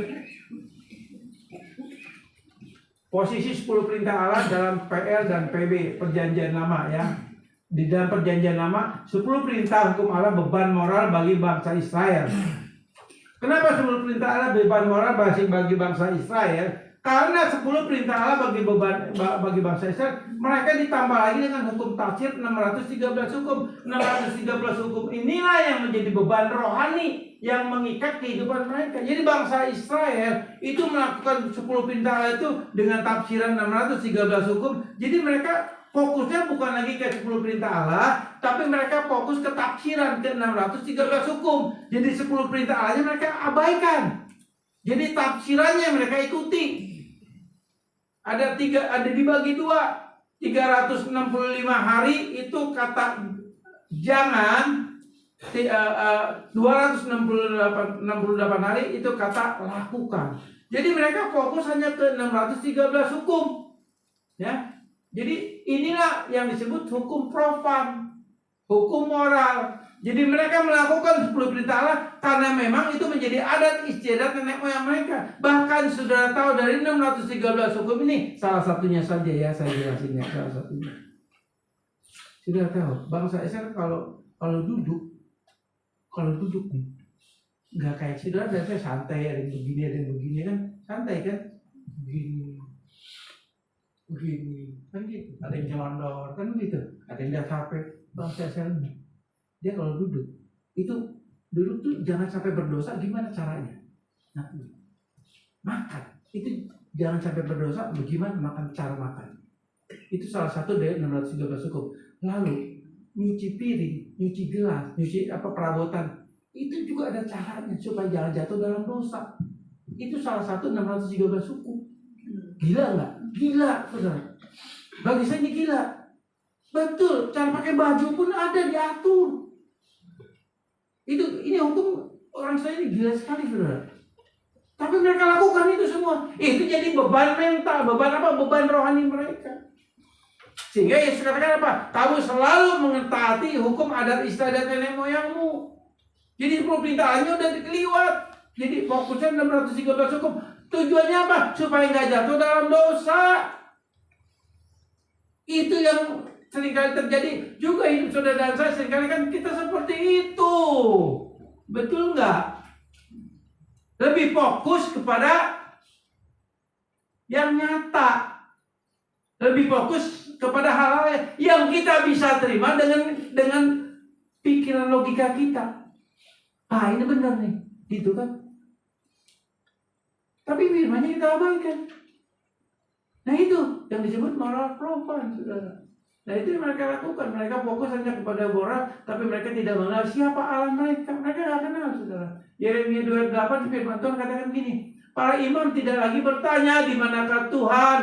[SPEAKER 3] Posisi 10 perintah Allah dalam PL dan PB, perjanjian lama ya. Di dalam perjanjian lama, 10 perintah hukum Allah beban moral bagi bangsa Israel. Kenapa 10 perintah Allah beban moral bagi bangsa Israel? Karena 10 perintah Allah bagi bangsa Israel, mereka ditambah lagi dengan hukum tafsir 613 hukum. 613 hukum inilah yang menjadi beban rohani yang mengikat kehidupan mereka. Jadi bangsa Israel itu melakukan 10 perintah Allah itu dengan tafsiran 613 hukum. Jadi mereka fokusnya bukan lagi ke 10 perintah Allah, tapi mereka fokus ke tafsiran ke 613 hukum. Jadi 10 perintah Allahnya mereka abaikan. Jadi tafsirannya mereka ikuti. Ada dibagi dua. 365 hari itu kata jangan, 268 hari itu kata lakukan. Jadi mereka fokus hanya ke 613 hukum. Ya. Jadi inilah yang disebut hukum profan, hukum moral. Jadi mereka melakukan 10 perintah Allah karena memang itu menjadi adat istiadat nenek moyang mereka. Bahkan saudara tahu dari 613 hukum ini, salah satunya saja ya saya jelasinnya, salah satunya. Sudah tahu, bangsa Israel kalau duduk nih, nggak kayak saudara biasanya santai, ada yang begini kan, santai kan, begini kan gitu, ada yang nyelondor kan gitu, ada yang lihat HP. Bangsa Israel dia kalau duduk tuh jangan sampai berdosa. Gimana caranya? Nah, makan itu jangan sampai berdosa. Bagaimana makan, cara makan itu salah satu dari 613 hukum. Lalu nyuci piring, nyuci gelas, nyuci perabotan itu juga ada caranya supaya jangan jatuh dalam dosa. Itu salah satu 613 hukum. Gila nggak? Gila, saudara. Bagi saya ini gila. Betul, cara pakai baju pun ada diatur. Ini hukum orang saya ini gila sekali, saudara. Tapi mereka lakukan itu semua. Itu jadi beban mental, beban rohani mereka. Sehingga Yesus katakan apa? Kamu selalu mengetaati hukum adat istiadat nenek moyangmu. Jadi perintahnya udah dikeliwat. Jadi fokusnya 613 hukum. Tujuannya apa? Supaya nggak jatuh dalam dosa. Itu yang seringkali terjadi juga hidup saudara dan saya. Seringkali kan kita seperti itu. Betul nggak? Lebih fokus kepada yang nyata. Lebih fokus kepada hal-hal yang kita bisa terima dengan pikiran logika kita. Ah, ini benar nih, gitu kan? Tapi firman-Nya kita abaikan. Nah itu yang disebut moral profan, saudara. Nah itu yang mereka lakukan. Mereka fokus hanya kepada moral, tapi mereka tidak mengenal siapa Allah mereka. Mereka tidak kenal, saudara. Yeremia 28 firman Tuhan katakan gini, para imam tidak lagi bertanya di manakah Tuhan.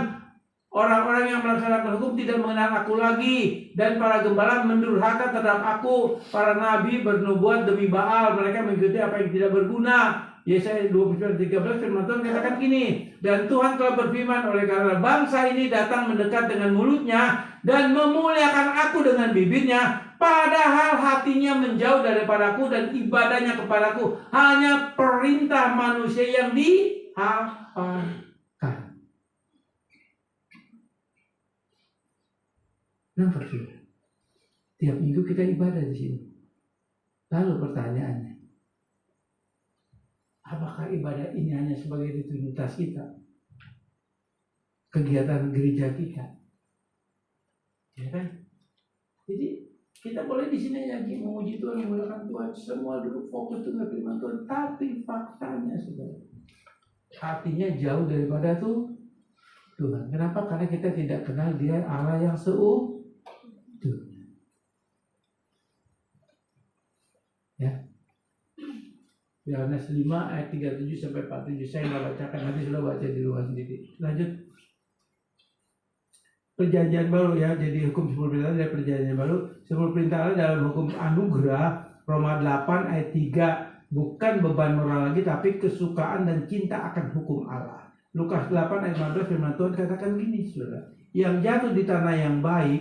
[SPEAKER 3] Orang-orang yang melaksanakan hukum tidak mengenal aku lagi. Dan para gembala mendurhaka terhadap aku. Para nabi bernubuat demi Baal. Mereka mengikuti apa yang tidak berguna. Yesaya 29:13 firman Tuhan katakan gini, dan Tuhan telah berfirman, oleh karena bangsa ini datang mendekat dengan mulutnya dan memuliakan aku dengan bibirnya, padahal hatinya menjauh daripadaku dan ibadahnya kepadaku hanya perintah manusia yang dihafalkan. Nampak sudah? Tiap minggu kita ibadah di sini. Lalu pertanyaannya, apakah ibadah ini hanya sebagai rutinitas kita? Kegiatan gereja kita? Ya kan? Jadi kita boleh di sini lagi memuji Tuhan, memuliakan Tuhan, semua dulu fokus dengan firman Tuhan, tapi faktanya saudara, hatinya jauh daripada Tuhan. Kenapa? Karena kita tidak kenal Dia Allah yang seutuhnya. Ya. Yohanes 5 ayat 37 sampai 47 saya nggak bacakan, nanti sudah baca di rumah sendiri. Lanjut. Perjanjian baru ya, jadi hukum 10 perintah dari perjanjian baru. 10 perintah dalam hukum anugerah, Roma 8 ayat 3, bukan beban moral lagi tapi kesukaan dan cinta akan hukum Allah. Lukas 8 ayat 15 firman Tuhan katakan gini, saudara, yang jatuh di tanah yang baik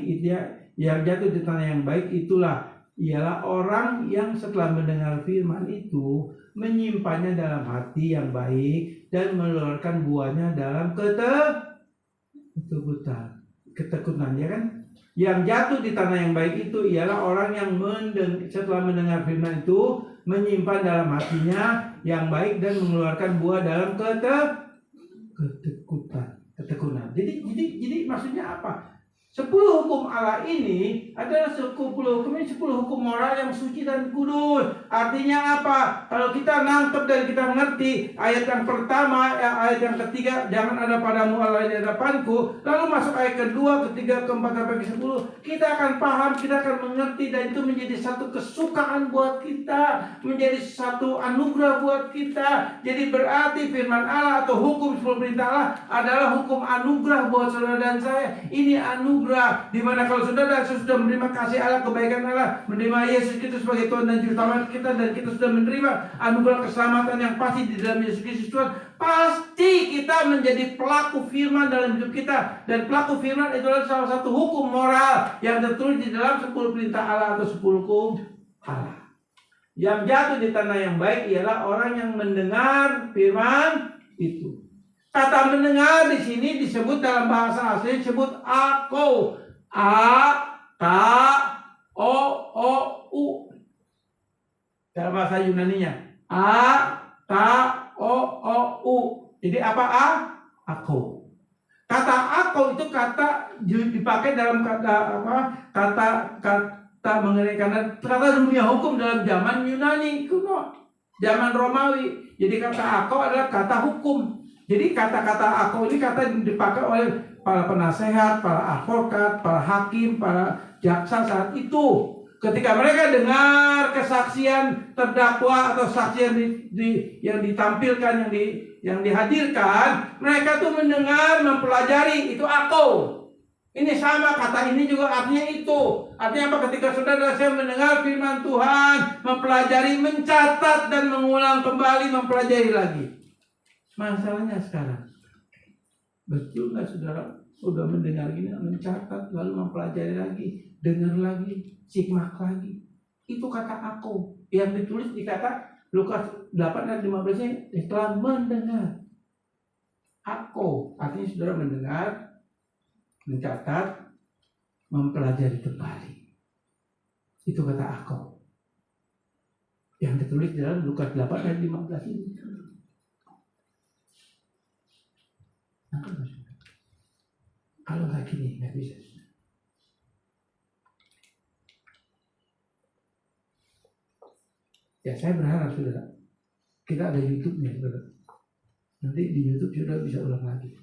[SPEAKER 3] ialah orang yang setelah mendengar firman itu menyimpannya dalam hati yang baik dan mengeluarkan buahnya dalam ketekunan, ya kan? Yang jatuh di tanah yang baik itu ialah orang yang setelah mendengar firman itu menyimpan dalam hatinya yang baik dan mengeluarkan buah dalam ketekunan. Jadi maksudnya apa? 10 hukum Allah ini adalah 10 hukum moral yang suci dan kudus. Artinya apa? Kalau kita nangkep dan kita mengerti ayat yang pertama, ayat yang ketiga, jangan ada padamu Allah di hadapanku, lalu masuk ayat kedua, ketiga, keempat sampai ke 10, kita akan paham, kita akan mengerti, dan itu menjadi satu kesukaan buat kita, menjadi satu anugerah buat kita. Jadi berarti firman Allah atau hukum 10 perintah Allah adalah hukum anugerah buat saudara dan saya. Ini anugerah dimana kalau saudara sudah menerima kasih Allah, kebaikan Allah, menerima Yesus Kristus sebagai Tuhan dan Juru Selamat kita, dan kita sudah menerima anugerah keselamatan yang pasti di dalam Yesus Kristus Tuhan, pasti kita menjadi pelaku firman dalam hidup kita. Dan pelaku firman itu adalah salah satu hukum moral yang tertulis di dalam 10 perintah Allah atau 10 hukum Allah. Yang jatuh di tanah yang baik ialah orang yang mendengar firman itu. Kata mendengar di sini disebut dalam bahasa asli disebut ako, u. Dalam bahasa Yunaninya u. Jadi apa ako? Kata ako itu kata dipakai dalam kata mengenai kata dunia hukum dalam zaman Yunani kuno, zaman Romawi. Jadi kata ako adalah kata hukum. Jadi kata-kata aku ini kata yang dipakai oleh para penasehat, para advokat, para hakim, para jaksa saat itu. Ketika mereka dengar kesaksian terdakwa atau saksi yang ditampilkan, yang dihadirkan, mereka tuh mendengar, mempelajari, itu aku. Ini sama, kata ini juga artinya itu. Artinya apa? Ketika saudara saya mendengar firman Tuhan, mempelajari, mencatat, dan mengulang kembali, mempelajari lagi. Masalahnya sekarang, betul nggak saudara udah mendengar gini, mencatat, lalu mempelajari lagi, dengar lagi, simak lagi? Itu kata aku yang ditulis di kata Lukas 8 ayat 15 setelah mendengar. Aku artinya saudara mendengar, mencatat, mempelajari kembali. Itu kata aku yang ditulis di dalam Lukas 8 ayat 15 ini. Kalau nggak gini nggak bisa. Ya saya berharap saudara, kita ada YouTube-nya saudara. Nanti di YouTube saudara bisa ulang lagi.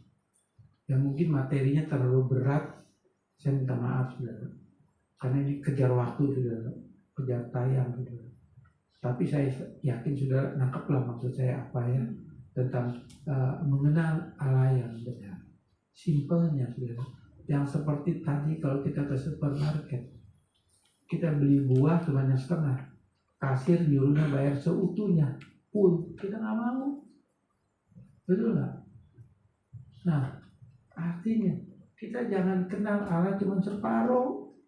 [SPEAKER 3] Yang mungkin materinya terlalu berat, saya minta maaf saudara. Karena ini kejar waktu saudara, kejar tayang saudara. Tapi saya yakin saudara nangkeplah maksud saya apa ya. Tentang mengenal Allah yang benar. Simpelnya saudara, yang seperti tadi kalau kita ke supermarket, kita beli buah cuma yang setengah, kasir nyuruhnya bayar seutuhnya pun kita nggak mau, betul nggak? Nah, artinya kita jangan kenal Allah cuma separuh,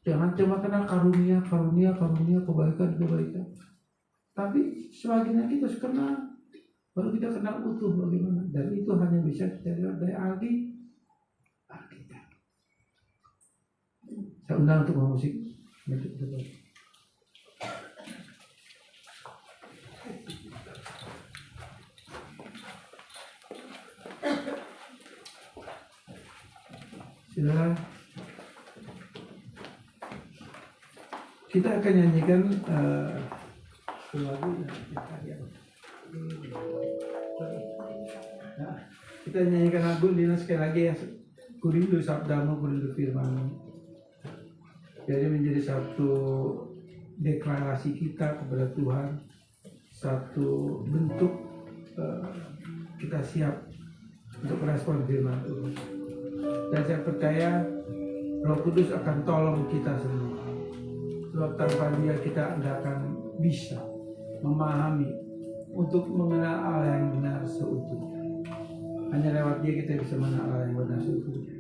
[SPEAKER 3] jangan cuma kenal karunia, kebaikan, tapi sebagian kita harus kenal. Baru kita kenal utuh bagaimana. Dan itu hanya bisa kita lihat dari Alkitab. Saya undang untuk musik. Saudara, kita akan nyanyikan lagu nah, kita nyanyikan lagu Dina sekali lagi ya. Kurindu sabdamu, kurindu firmanmu. Jadi menjadi satu deklarasi kita kepada Tuhan, satu bentuk kita siap untuk merespon firman Tuhan. Dan saya percaya Roh Kudus akan tolong kita semua. Sebab tanpa Dia kita tidak akan bisa memahami untuk mengenal Allah yang benar seutuhnya. Hanya lewat Dia kita bisa mengenal Allah yang benar seutuhnya.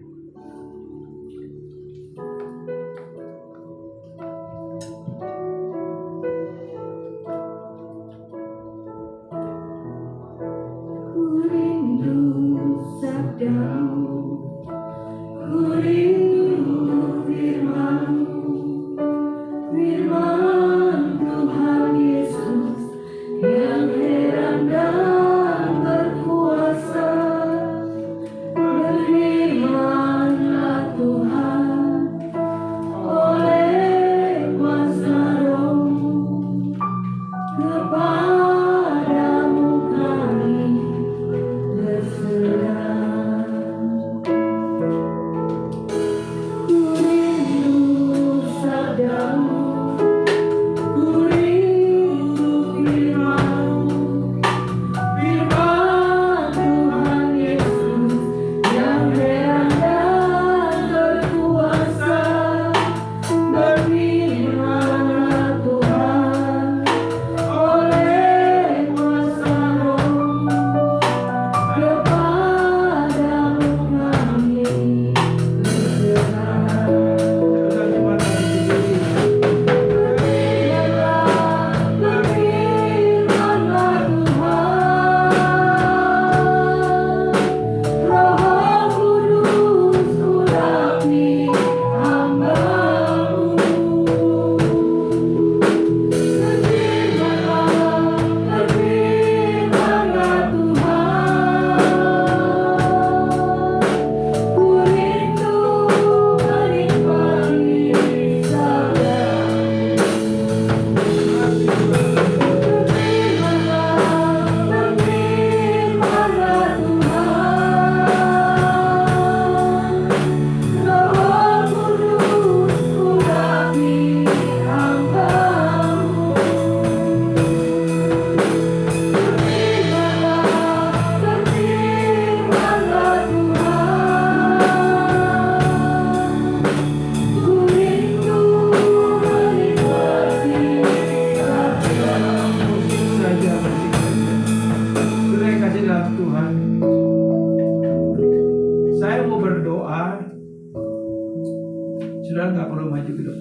[SPEAKER 2] Ku rindu sabdamu,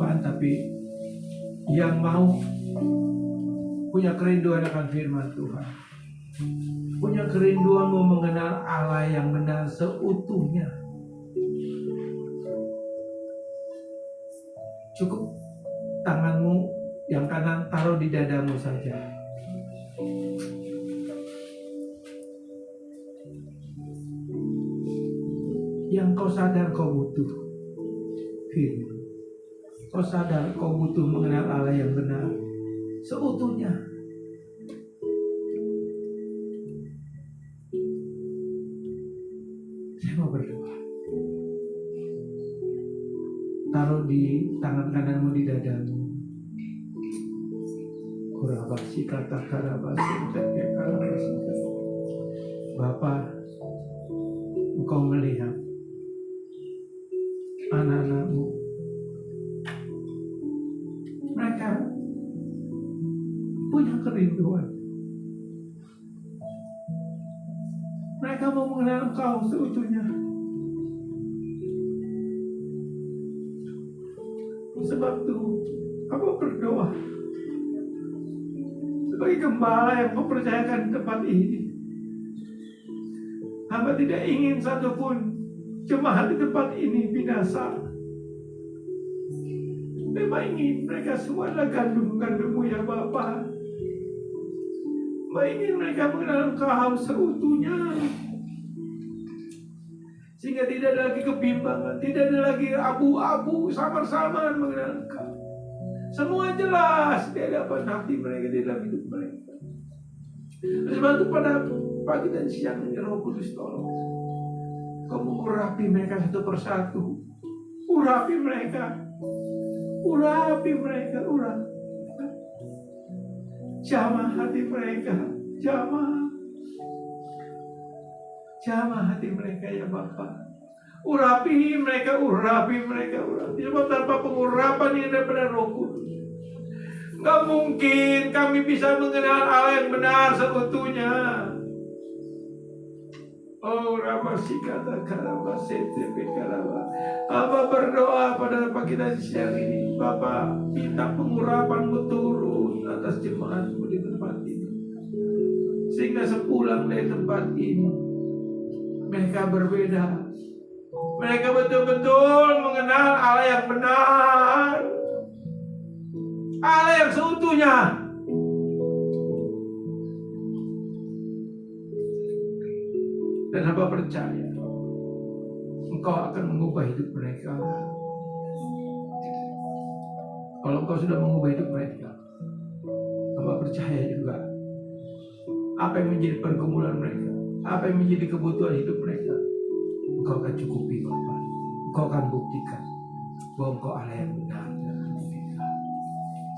[SPEAKER 3] depan, tapi yang mau punya kerinduan akan firman Tuhan, punya kerinduan mau mengenal Allah yang benar seutuhnya. Cukup tanganmu yang kanan taruh di dadamu saja. Yang kau sadar kau butuh firman. Kau sadar kau butuh mengenal Allah yang benar seutuhnya. Saya mau berdoa. Taruh di tangan kananmu di dadamu. Kurabasi kata karabasi teke karabasi. Bapa, Engkau melihat anak-anakmu. Mereka punya kerinduan. Mereka mau mengenal Engkau seutuhnya. Sebab itu, aku berdoa sebagai gembala yang mempercayakan tempat ini. Hamba tidak ingin satupun jemaat di tempat ini binasa. Memang ingin mereka semua adalah gandum-gandummu ya Bapa. Memang ingin mereka mengenal Engkau seutuhnya. Sehingga tidak ada lagi kebimbangan, tidak ada lagi abu-abu, samar-samar mengenal Engkau. Semua jelas di hadapan hati mereka, di dalam hidup mereka. Sebab itu pada pagi dan siang ini Roh Kudus tolong Kau mengurapi mereka satu persatu. Urapi mereka. Urapi mereka, urapi. Jamah hati mereka, jamah hati mereka ya Bapa. Urapi mereka, urapi mereka, urapi. Sebab tanpa pengurapan yang daripada Roh Kudus, gak mungkin kami bisa mengenal Allah yang benar seutuhnya. Oh, Rabasikata Karabasete Pekaraba. Hamba berdoa pada pagi dan siang ini, Bapak minta pengurapan-Mu turun atas jemaat-Mu di tempat ini. Sehingga sepulang dari tempat ini, mereka berbeda. Mereka betul-betul mengenal Allah yang benar, Allah yang seutuhnya. Dan hamba percaya Engkau akan mengubah hidup mereka. Kalau Engkau sudah mengubah hidup mereka, hamba percaya juga apa yang menjadi pergumulan mereka, apa yang menjadi kebutuhan hidup mereka, Engkau akan cukupi Bapa. Engkau akan buktikan bahwa Engkau Allah yang benar dalam hidup mereka.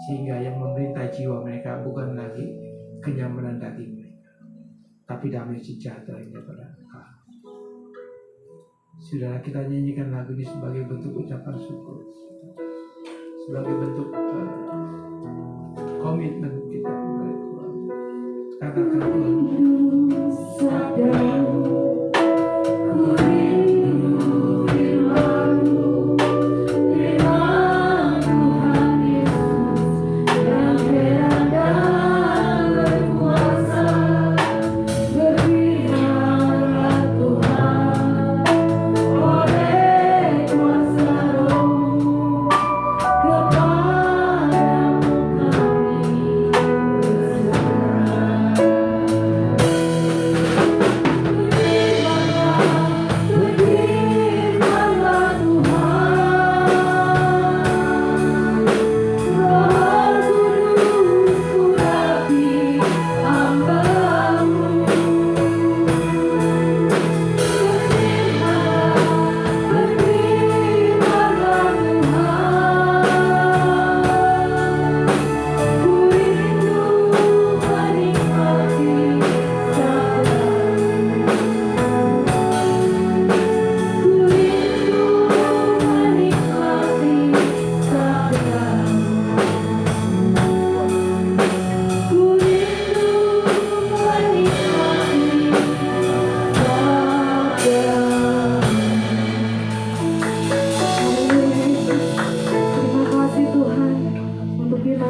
[SPEAKER 3] Sehingga yang memerintah jiwa mereka bukan lagi kenyamanan daging mereka, tapi damai sejahtera yang daripada Engkau. Saudara, kita nyanyikan lagu ini sebagai bentuk ucapan syukur, sebagai bentuk komitmen kita kepada Tuhan. Katakan Tuhan,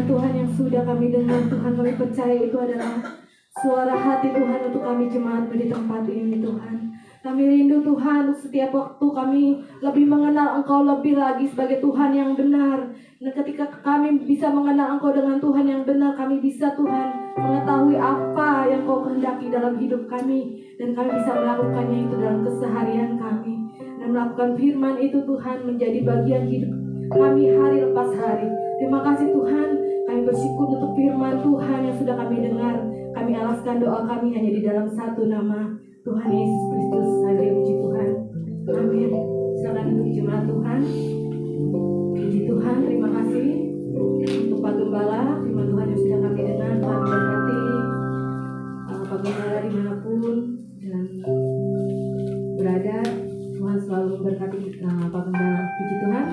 [SPEAKER 1] firman Tuhan yang sudah kami dengar, Tuhan, kami percaya itu adalah suara hati Tuhan untuk kami jemaat di tempat ini, Tuhan. Kami rindu Tuhan, setiap waktu kami lebih mengenal Engkau lebih lagi sebagai Tuhan yang benar. Dan ketika kami bisa mengenal Engkau dengan Tuhan yang benar, kami bisa Tuhan mengetahui apa yang Kau kehendaki dalam hidup kami. Dan kami bisa melakukannya itu dalam keseharian kami. Dan melakukan firman itu Tuhan menjadi bagian hidup kami hari lepas hari. Terima kasih Tuhan, kami bersyukur untuk firman Tuhan yang sudah kami dengar. Kami alaskan doa kami hanya di dalam satu nama, Tuhan Yesus Kristus. Haleluya, puji Tuhan. Amin. Silakan duduk jemaat Tuhan. Puji Tuhan, terima kasih untuk Pak Gembala, firman Tuhan yang sudah kami dengar. Tuhan memberkati Pak Gembala dimanapun dan berada. Tuhan selalu memberkati Pak Gembala. Puji Tuhan.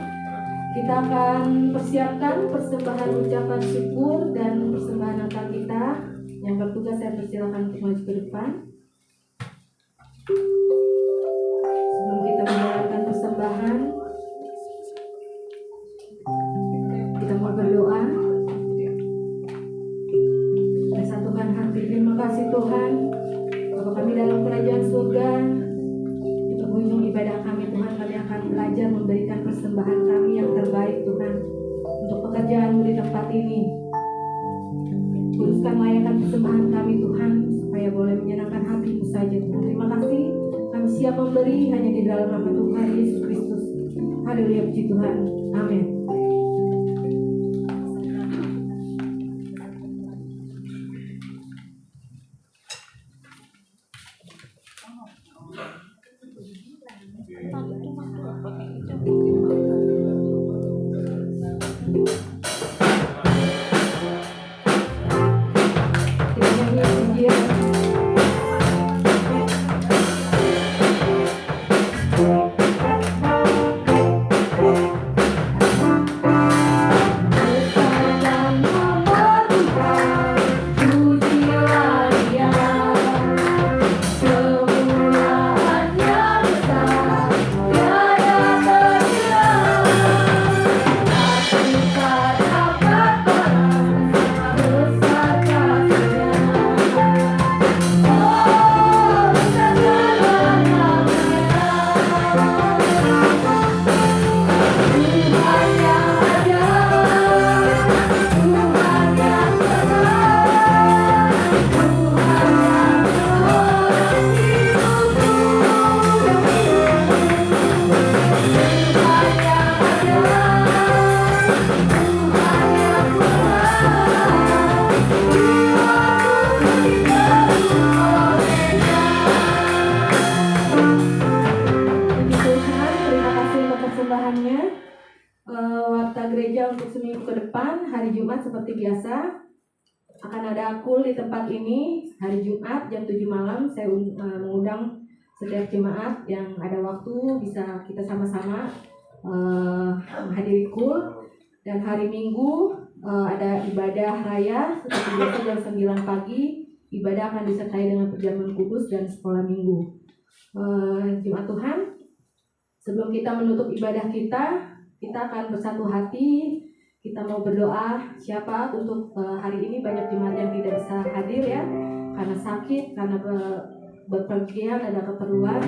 [SPEAKER 1] Kita akan persiapkan persembahan ucapan syukur dan persembahan Natal kita. Yang bertugas saya persilakan untuk maju ke depan. Sebelum kita menjalankan persembahan, kita mau berdoa. Kita satukan hati. Terima kasih Tuhan, Bapa kami dalam kerajaan surga. Di penghujung ibadah kami Tuhan, kami akan belajar memberikan persembahan kami yang terbaik Tuhan untuk pekerjaan di tempat ini. Kuduskan layakan persembahan kami Tuhan, supaya boleh menyenangkan hati-Mu saja Tuhan. Terima kasih, kami siap memberi hanya di dalam nama Tuhan Yesus Kristus. Haleluya, puji Tuhan. Amin. Seperti biasa akan ada akul di tempat ini hari Jumat jam 7 malam. Saya mengundang setiap jemaat yang ada waktu bisa kita sama-sama menghadiri kul. Dan hari Minggu ada ibadah raya seperti biasa jam 9 pagi. Ibadah akan disertai dengan perjamuan kudus dan sekolah minggu. Jemaat Tuhan, sebelum kita menutup ibadah kita akan bersatu hati. Kita mau berdoa siapa untuk hari ini banyak jemaat yang tidak bisa hadir ya, karena sakit, karena berpergian, ada keperluan.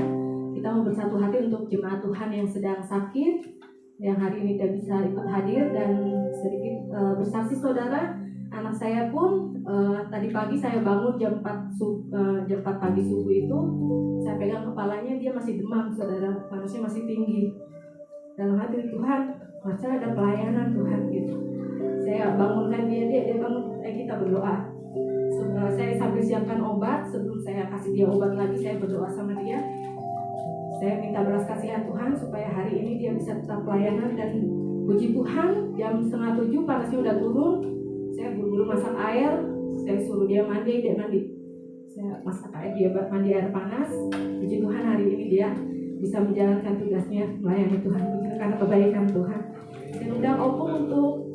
[SPEAKER 1] Kita mau bersatu hati untuk jemaat Tuhan yang sedang sakit, yang hari ini tidak bisa ikut hadir. Dan sedikit bersaksi saudara, anak saya pun tadi pagi saya bangun jam 4 pagi subuh itu, saya pegang kepalanya, dia masih demam saudara, panasnya masih tinggi. Dalam hati Tuhan, masa ada pelayanan Tuhan gitu. Saya bangunkan dia bangun, kita berdoa. Saya sambil siapkan obat, sebelum saya kasih dia obat lagi, saya berdoa sama dia. Saya minta belas kasihan Tuhan supaya hari ini dia bisa tetap pelayanan. Dan puji Tuhan, jam 6:30 panasnya udah turun. Saya buru-buru masak air, saya suruh dia mandi, dia mandi. Saya masak air, dia mandi air panas. Puji Tuhan hari ini dia bisa menjalankan tugasnya melayani Tuhan karena kebaikan Tuhan. Saya undang Opung untuk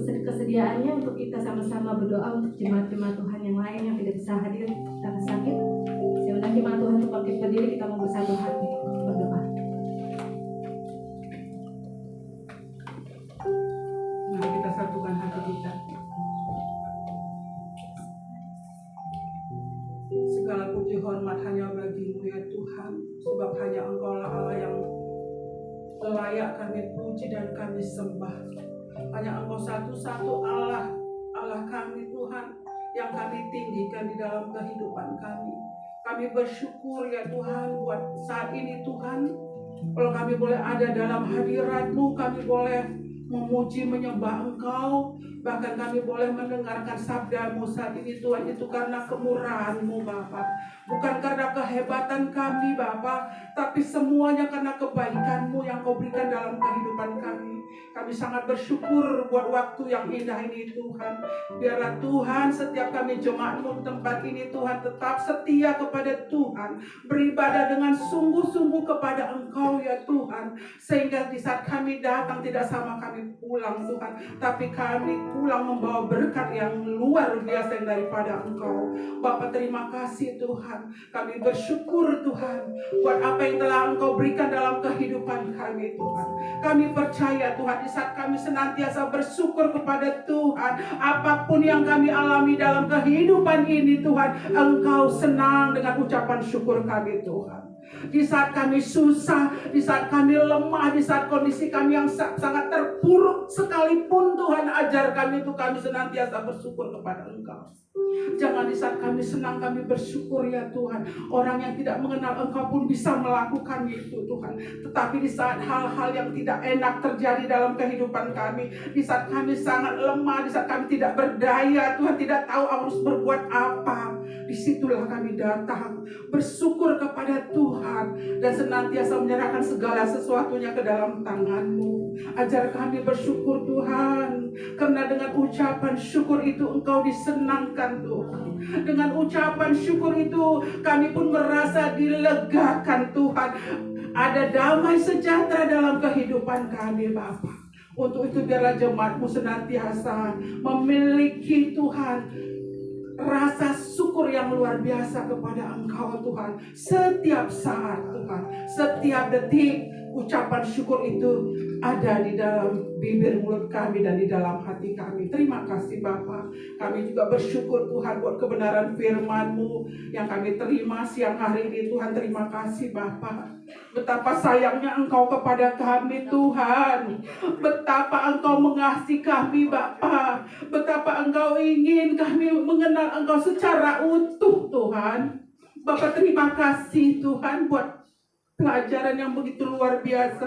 [SPEAKER 1] kesediaannya untuk kita sama-sama berdoa untuk jemaat-jemaat Tuhan yang lain yang tidak bisa hadir karena sakit. Saya undang jemaat Tuhan untuk bangkit berdiri, kita mau bersatu hati berdoa.
[SPEAKER 3] Mari kita satukan hati kita.
[SPEAKER 5] hormat hanya bagi-Mu ya Tuhan, sebab hanya Engkau lah Allah yang layak kami puji dan kami sembah. Hanya Engkau satu-satu Allah, Allah kami Tuhan, yang kami tinggikan di dalam kehidupan kami. Kami bersyukur ya Tuhan buat saat ini Tuhan, kalau kami boleh ada dalam hadirat-Mu, kami boleh memuji menyembah Engkau, bahkan kami boleh mendengarkan sabda-Mu saat ini Tuhan. Itu karena kemurahan-Mu Bapa, bukan karena kehebatan kami Bapa, tapi semuanya karena kebaikan-Mu yang Kau berikan dalam kehidupan kami. Kami sangat bersyukur buat waktu yang indah ini Tuhan. Biarlah Tuhan setiap kami jemaat-Mu di tempat ini Tuhan tetap setia kepada Tuhan, beribadah dengan sungguh-sungguh kepada Engkau ya Tuhan, sehingga di saat kami datang tidak sama kami pulang Tuhan, tapi kami pulang membawa berkat yang luar biasa yang daripada Engkau. Bapa, terima kasih Tuhan. Kami bersyukur Tuhan buat apa yang telah Engkau berikan dalam kehidupan kami Tuhan. Kami percaya Tuhan, di saat kami senantiasa bersyukur kepada Tuhan, apapun yang kami alami dalam kehidupan ini Tuhan, Engkau senang dengan ucapan syukur kami Tuhan. Di saat kami susah, di saat kami lemah, di saat kondisi kami yang sangat terpuruk sekalipun Tuhan, ajar kami itu kami senantiasa bersyukur kepada Engkau. Jangan di saat kami senang kami bersyukur ya Tuhan. Orang yang tidak mengenal Engkau pun bisa melakukan itu Tuhan. Tetapi di saat hal-hal yang tidak enak terjadi dalam kehidupan kami, di saat kami sangat lemah, di saat kami tidak berdaya Tuhan, tidak tahu harus berbuat apa, disitulah kami datang bersyukur kepada Tuhan dan senantiasa menyerahkan segala sesuatunya ke dalam tangan-Mu. Ajar kami bersyukur Tuhan, karena dengan ucapan syukur itu Engkau disenangkan Tuhan. Dengan ucapan syukur itu kami pun merasa dilegakan Tuhan. Ada damai sejahtera dalam kehidupan kami Bapa. Untuk itu biarlah jemaat-Mu senantiasa memiliki Tuhan rasa syukur yang luar biasa kepada Engkau Tuhan. Setiap saat Tuhan, setiap detik ucapan syukur itu ada di dalam bibir mulut kami dan di dalam hati kami. Terima kasih Bapa. Kami juga bersyukur Tuhan buat kebenaran firman-Mu yang kami terima siang hari ini Tuhan. Terima kasih Bapa. Betapa sayangnya Engkau kepada kami Tuhan. Betapa Engkau mengasihi kami Bapa. Betapa Engkau ingin kami mengenal Engkau secara utuh Tuhan. Bapa, terima kasih Tuhan buat pelajaran yang begitu luar biasa.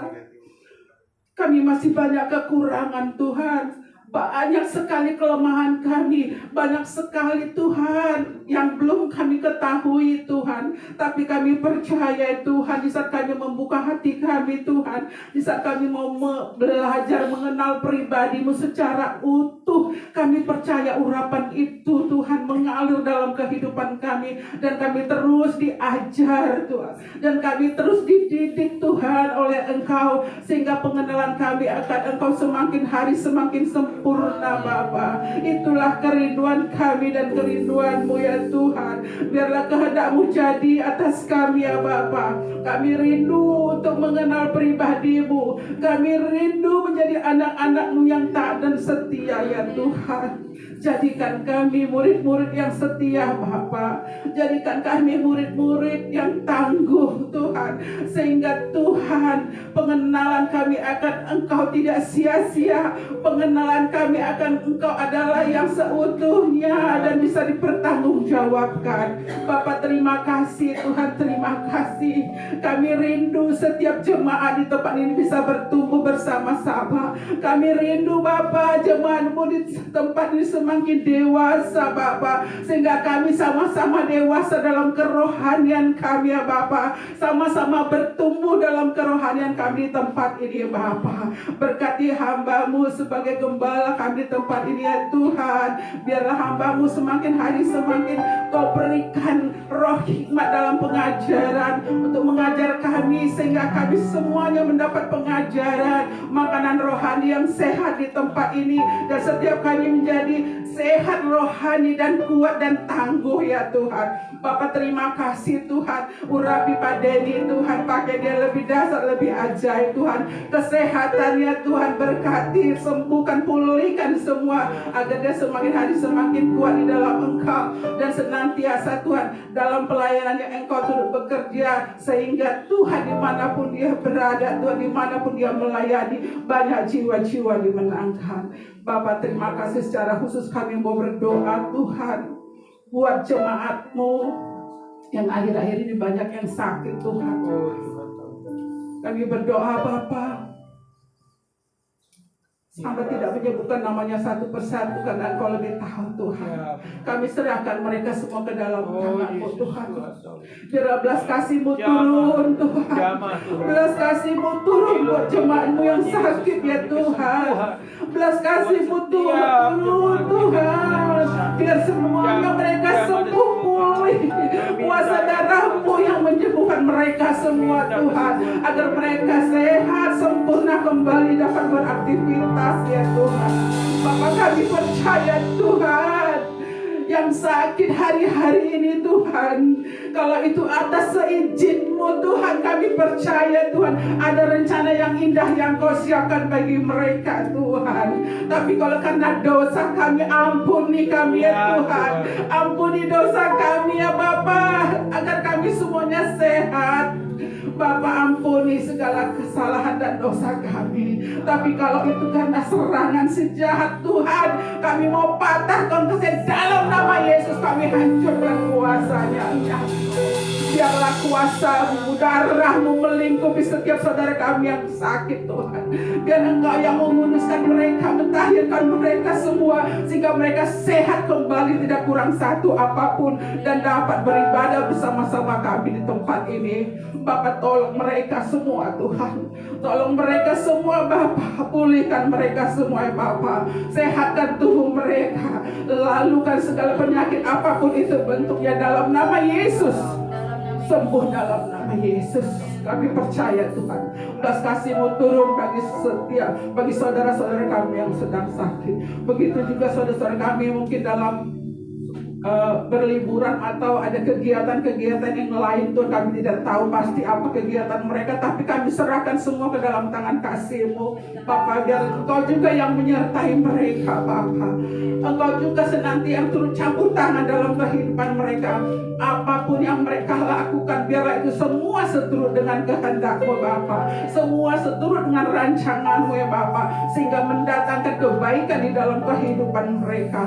[SPEAKER 5] Kami masih banyak kekurangan Tuhan. Banyak sekali kelemahan kami. Banyak sekali Tuhan yang belum kami ketahui Tuhan. Tapi kami percaya Tuhan, di saat kami membuka hati kami Tuhan, di saat kami mau belajar mengenal pribadi-Mu secara utuh, kami percaya urapan itu Tuhan mengalir dalam kehidupan kami. Dan kami terus diajar Tuhan, dan kami terus dididik Tuhan oleh Engkau, sehingga pengenalan kami akan Engkau semakin hari semakin sempurna Bapa. Itulah kerinduan kami dan kerinduan-Mu ya Tuhan. Biarlah kehendak-Mu jadi atas kami ya Bapa. Kami rindu untuk mengenal pribadi-Mu. Kami rindu menjadi anak-anak-Mu yang taat dan setia ya Tuhan. Jadikan kami murid-murid yang setia Bapa. Jadikan kami murid-murid yang tangguh Tuhan, sehingga Tuhan, pengenalan kami akan Engkau tidak sia-sia. Pengenalan kami akan Engkau adalah yang seutuhnya dan bisa dipertanggungjawabkan. Bapa, terima kasih Tuhan, terima kasih. Kami rindu setiap jemaat di tempat ini bisa bertumbuh bersama-sama. Kami rindu Bapa, jemaat-Mu di tempat ini semakin dewasa Bapa, sehingga kami sama-sama dewasa dalam kerohanian kami ya Bapa. Sama-sama bertumbuh dalam kerohanian kami di tempat ini ya Bapa. Berkati hamba-Mu sebagai gembala kami di tempat ini ya Tuhan. Biarlah hamba-Mu semakin hari semakin Kau berikan roh hikmat dalam pengajaran untuk mengajar kami, sehingga kami semuanya mendapat pengajaran, makanan rohani yang sehat di tempat ini, dan setiap kami menjadi sehat rohani dan kuat dan tangguh ya Tuhan. Bapak terima kasih Tuhan, urapi Pak Denny Tuhan, pakai dia lebih dasar, lebih ajaib Tuhan. Kesehatannya Tuhan berkati, sembuhkan, pulihkan semua, agar dia semakin hari semakin kuat di dalam Engkau, dan senantiasa Tuhan dalam pelayanannya Engkau turut bekerja, sehingga Tuhan dimanapun dia berada, Tuhan dimanapun dia melayani, banyak jiwa-jiwa dimenangkan. Bapak terima kasih, secara khusus kami mau berdoa Tuhan buat jemaat-Mu yang akhir-akhir ini banyak yang sakit Tuhan. Kami berdoa Bapak, sampai tidak menyebutkan namanya satu persatu karena Engkau lebih tahu Tuhan. Kami serahkan mereka semua ke dalam tangan-Mu Tuhan. Biarlah belas kasih-Mu turun Tuhan. Belas kasih-Mu turun buat jemaat-Mu yang sakit ya Tuhan. Belas kasih-Mu turun Tuhan. Biar semuanya mereka sembuh pulih. Kuasa darah-Mu yang menyembuhkan mereka semua Tuhan, agar mereka sehat, sempurna kembali dapat beraktivitas ya Tuhan. Bapak kami percaya Tuhan, yang sakit hari-hari ini Tuhan, kalau itu atas seizin-Mu Tuhan, kami percaya Tuhan ada rencana yang indah yang Kau siapkan bagi mereka Tuhan. Tapi kalau karena dosa kami, ampuni kami ya Tuhan. Ampuni dosa kami ya Bapa, agar kami semuanya sehat. Bapak ampuni segala kesalahan dan dosa kami. Tapi kalau itu karena serangan si jahat Tuhan, kami mau patahkan dalam nama Yesus, kami hancurkan kuasanya. Biarlah kuasa-Mu, darah-Mu melingkupi setiap saudara kami yang sakit Tuhan. Biar Engkau yang menguduskan mereka, mentahirkan mereka semua, sehingga mereka sehat kembali, tidak kurang satu apapun, dan dapat beribadah bersama-sama kami di tempat ini. Bapak tolong mereka semua Tuhan. Tolong mereka semua Bapak. Pulihkan mereka semua ya Bapak. Sehatkan tubuh mereka. Lalukan segala penyakit apapun itu bentuknya dalam nama Yesus. Sembuh dalam nama Yesus. Kami percaya Tuhan, belas kasih-Mu turun bagi saudara-saudara kami yang sedang sakit. Begitu juga saudara-saudara kami mungkin dalam berliburan atau ada kegiatan-kegiatan yang lain Tuhan, kami tidak tahu pasti apa kegiatan mereka, tapi kami serahkan semua ke dalam tangan kasih-Mu Bapak. Biar Engkau juga yang menyertai mereka Bapak. Engkau juga senantiasa yang turut campur tangan dalam kehidupan mereka. Apapun yang mereka lakukan, biarlah itu semua seturut dengan kehendak-Mu Bapak, semua seturut dengan rancangan-Mu ya Bapak, sehingga mendatangkan kebaikan di dalam kehidupan mereka.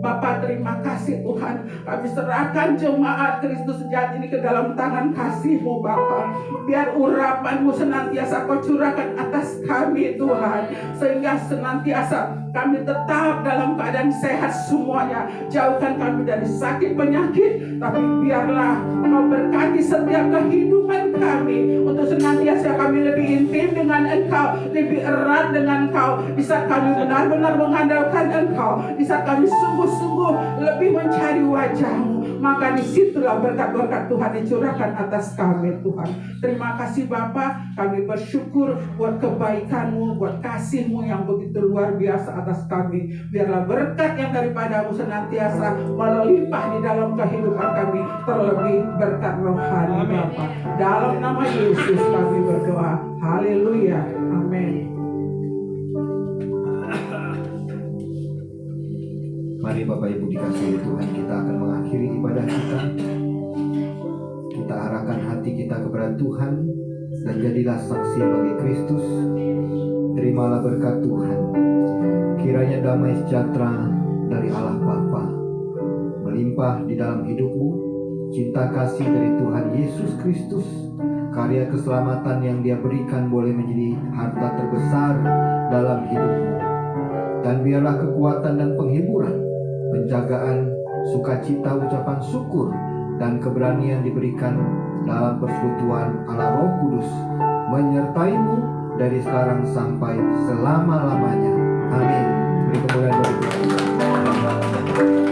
[SPEAKER 5] Bapak terima kasih Tuhan, kami serahkan jemaat Kristus sejati ini ke dalam tangan kasih-Mu Bapak. Biar urapan-Mu senantiasa Kau curahkan atas kami Tuhan, sehingga senantiasa kami tetap dalam keadaan sehat semuanya. Jauhkan kami dari sakit penyakit, tapi biarlah Kau berkati setiap kehidupan kami, untuk senantiasa kami lebih intim dengan Engkau, lebih erat dengan Engkau. Di saat kami benar-benar mengandalkan Engkau, di saat kami sungguh-sungguh lebih mencari wajah-Mu, maka disitulah berkat-berkat Tuhan dicurahkan atas kami Tuhan. Terima kasih Bapa, kami bersyukur buat kebaikan-Mu, buat kasih-Mu yang begitu luar biasa atas kami. Biarlah berkat yang daripada-Mu senantiasa melimpah di dalam kehidupan kami, terlebih berkat rohani Bapa. Dalam nama Yesus kami berdoa. Haleluya. Amin.
[SPEAKER 6] Mari Bapak Ibu dikasihi Tuhan, kita akan mengakhiri ibadah kita. Kita arahkan hati kita kepada Tuhan dan jadilah saksi bagi Kristus. Terimalah berkat Tuhan. Kiranya damai sejahtera dari Allah Bapa melimpah di dalam hidupmu. Cinta kasih dari Tuhan Yesus Kristus, karya keselamatan yang Dia berikan boleh menjadi harta terbesar dalam hidupmu. Dan biarlah kekuatan dan penghiburan, penjagaan, sukacita, ucapan syukur, dan keberanian diberikan dalam persekutuan Allah Roh Kudus menyertaimu dari sekarang sampai selama-lamanya. Amin. Beri kemuliaan bagi Tuhan.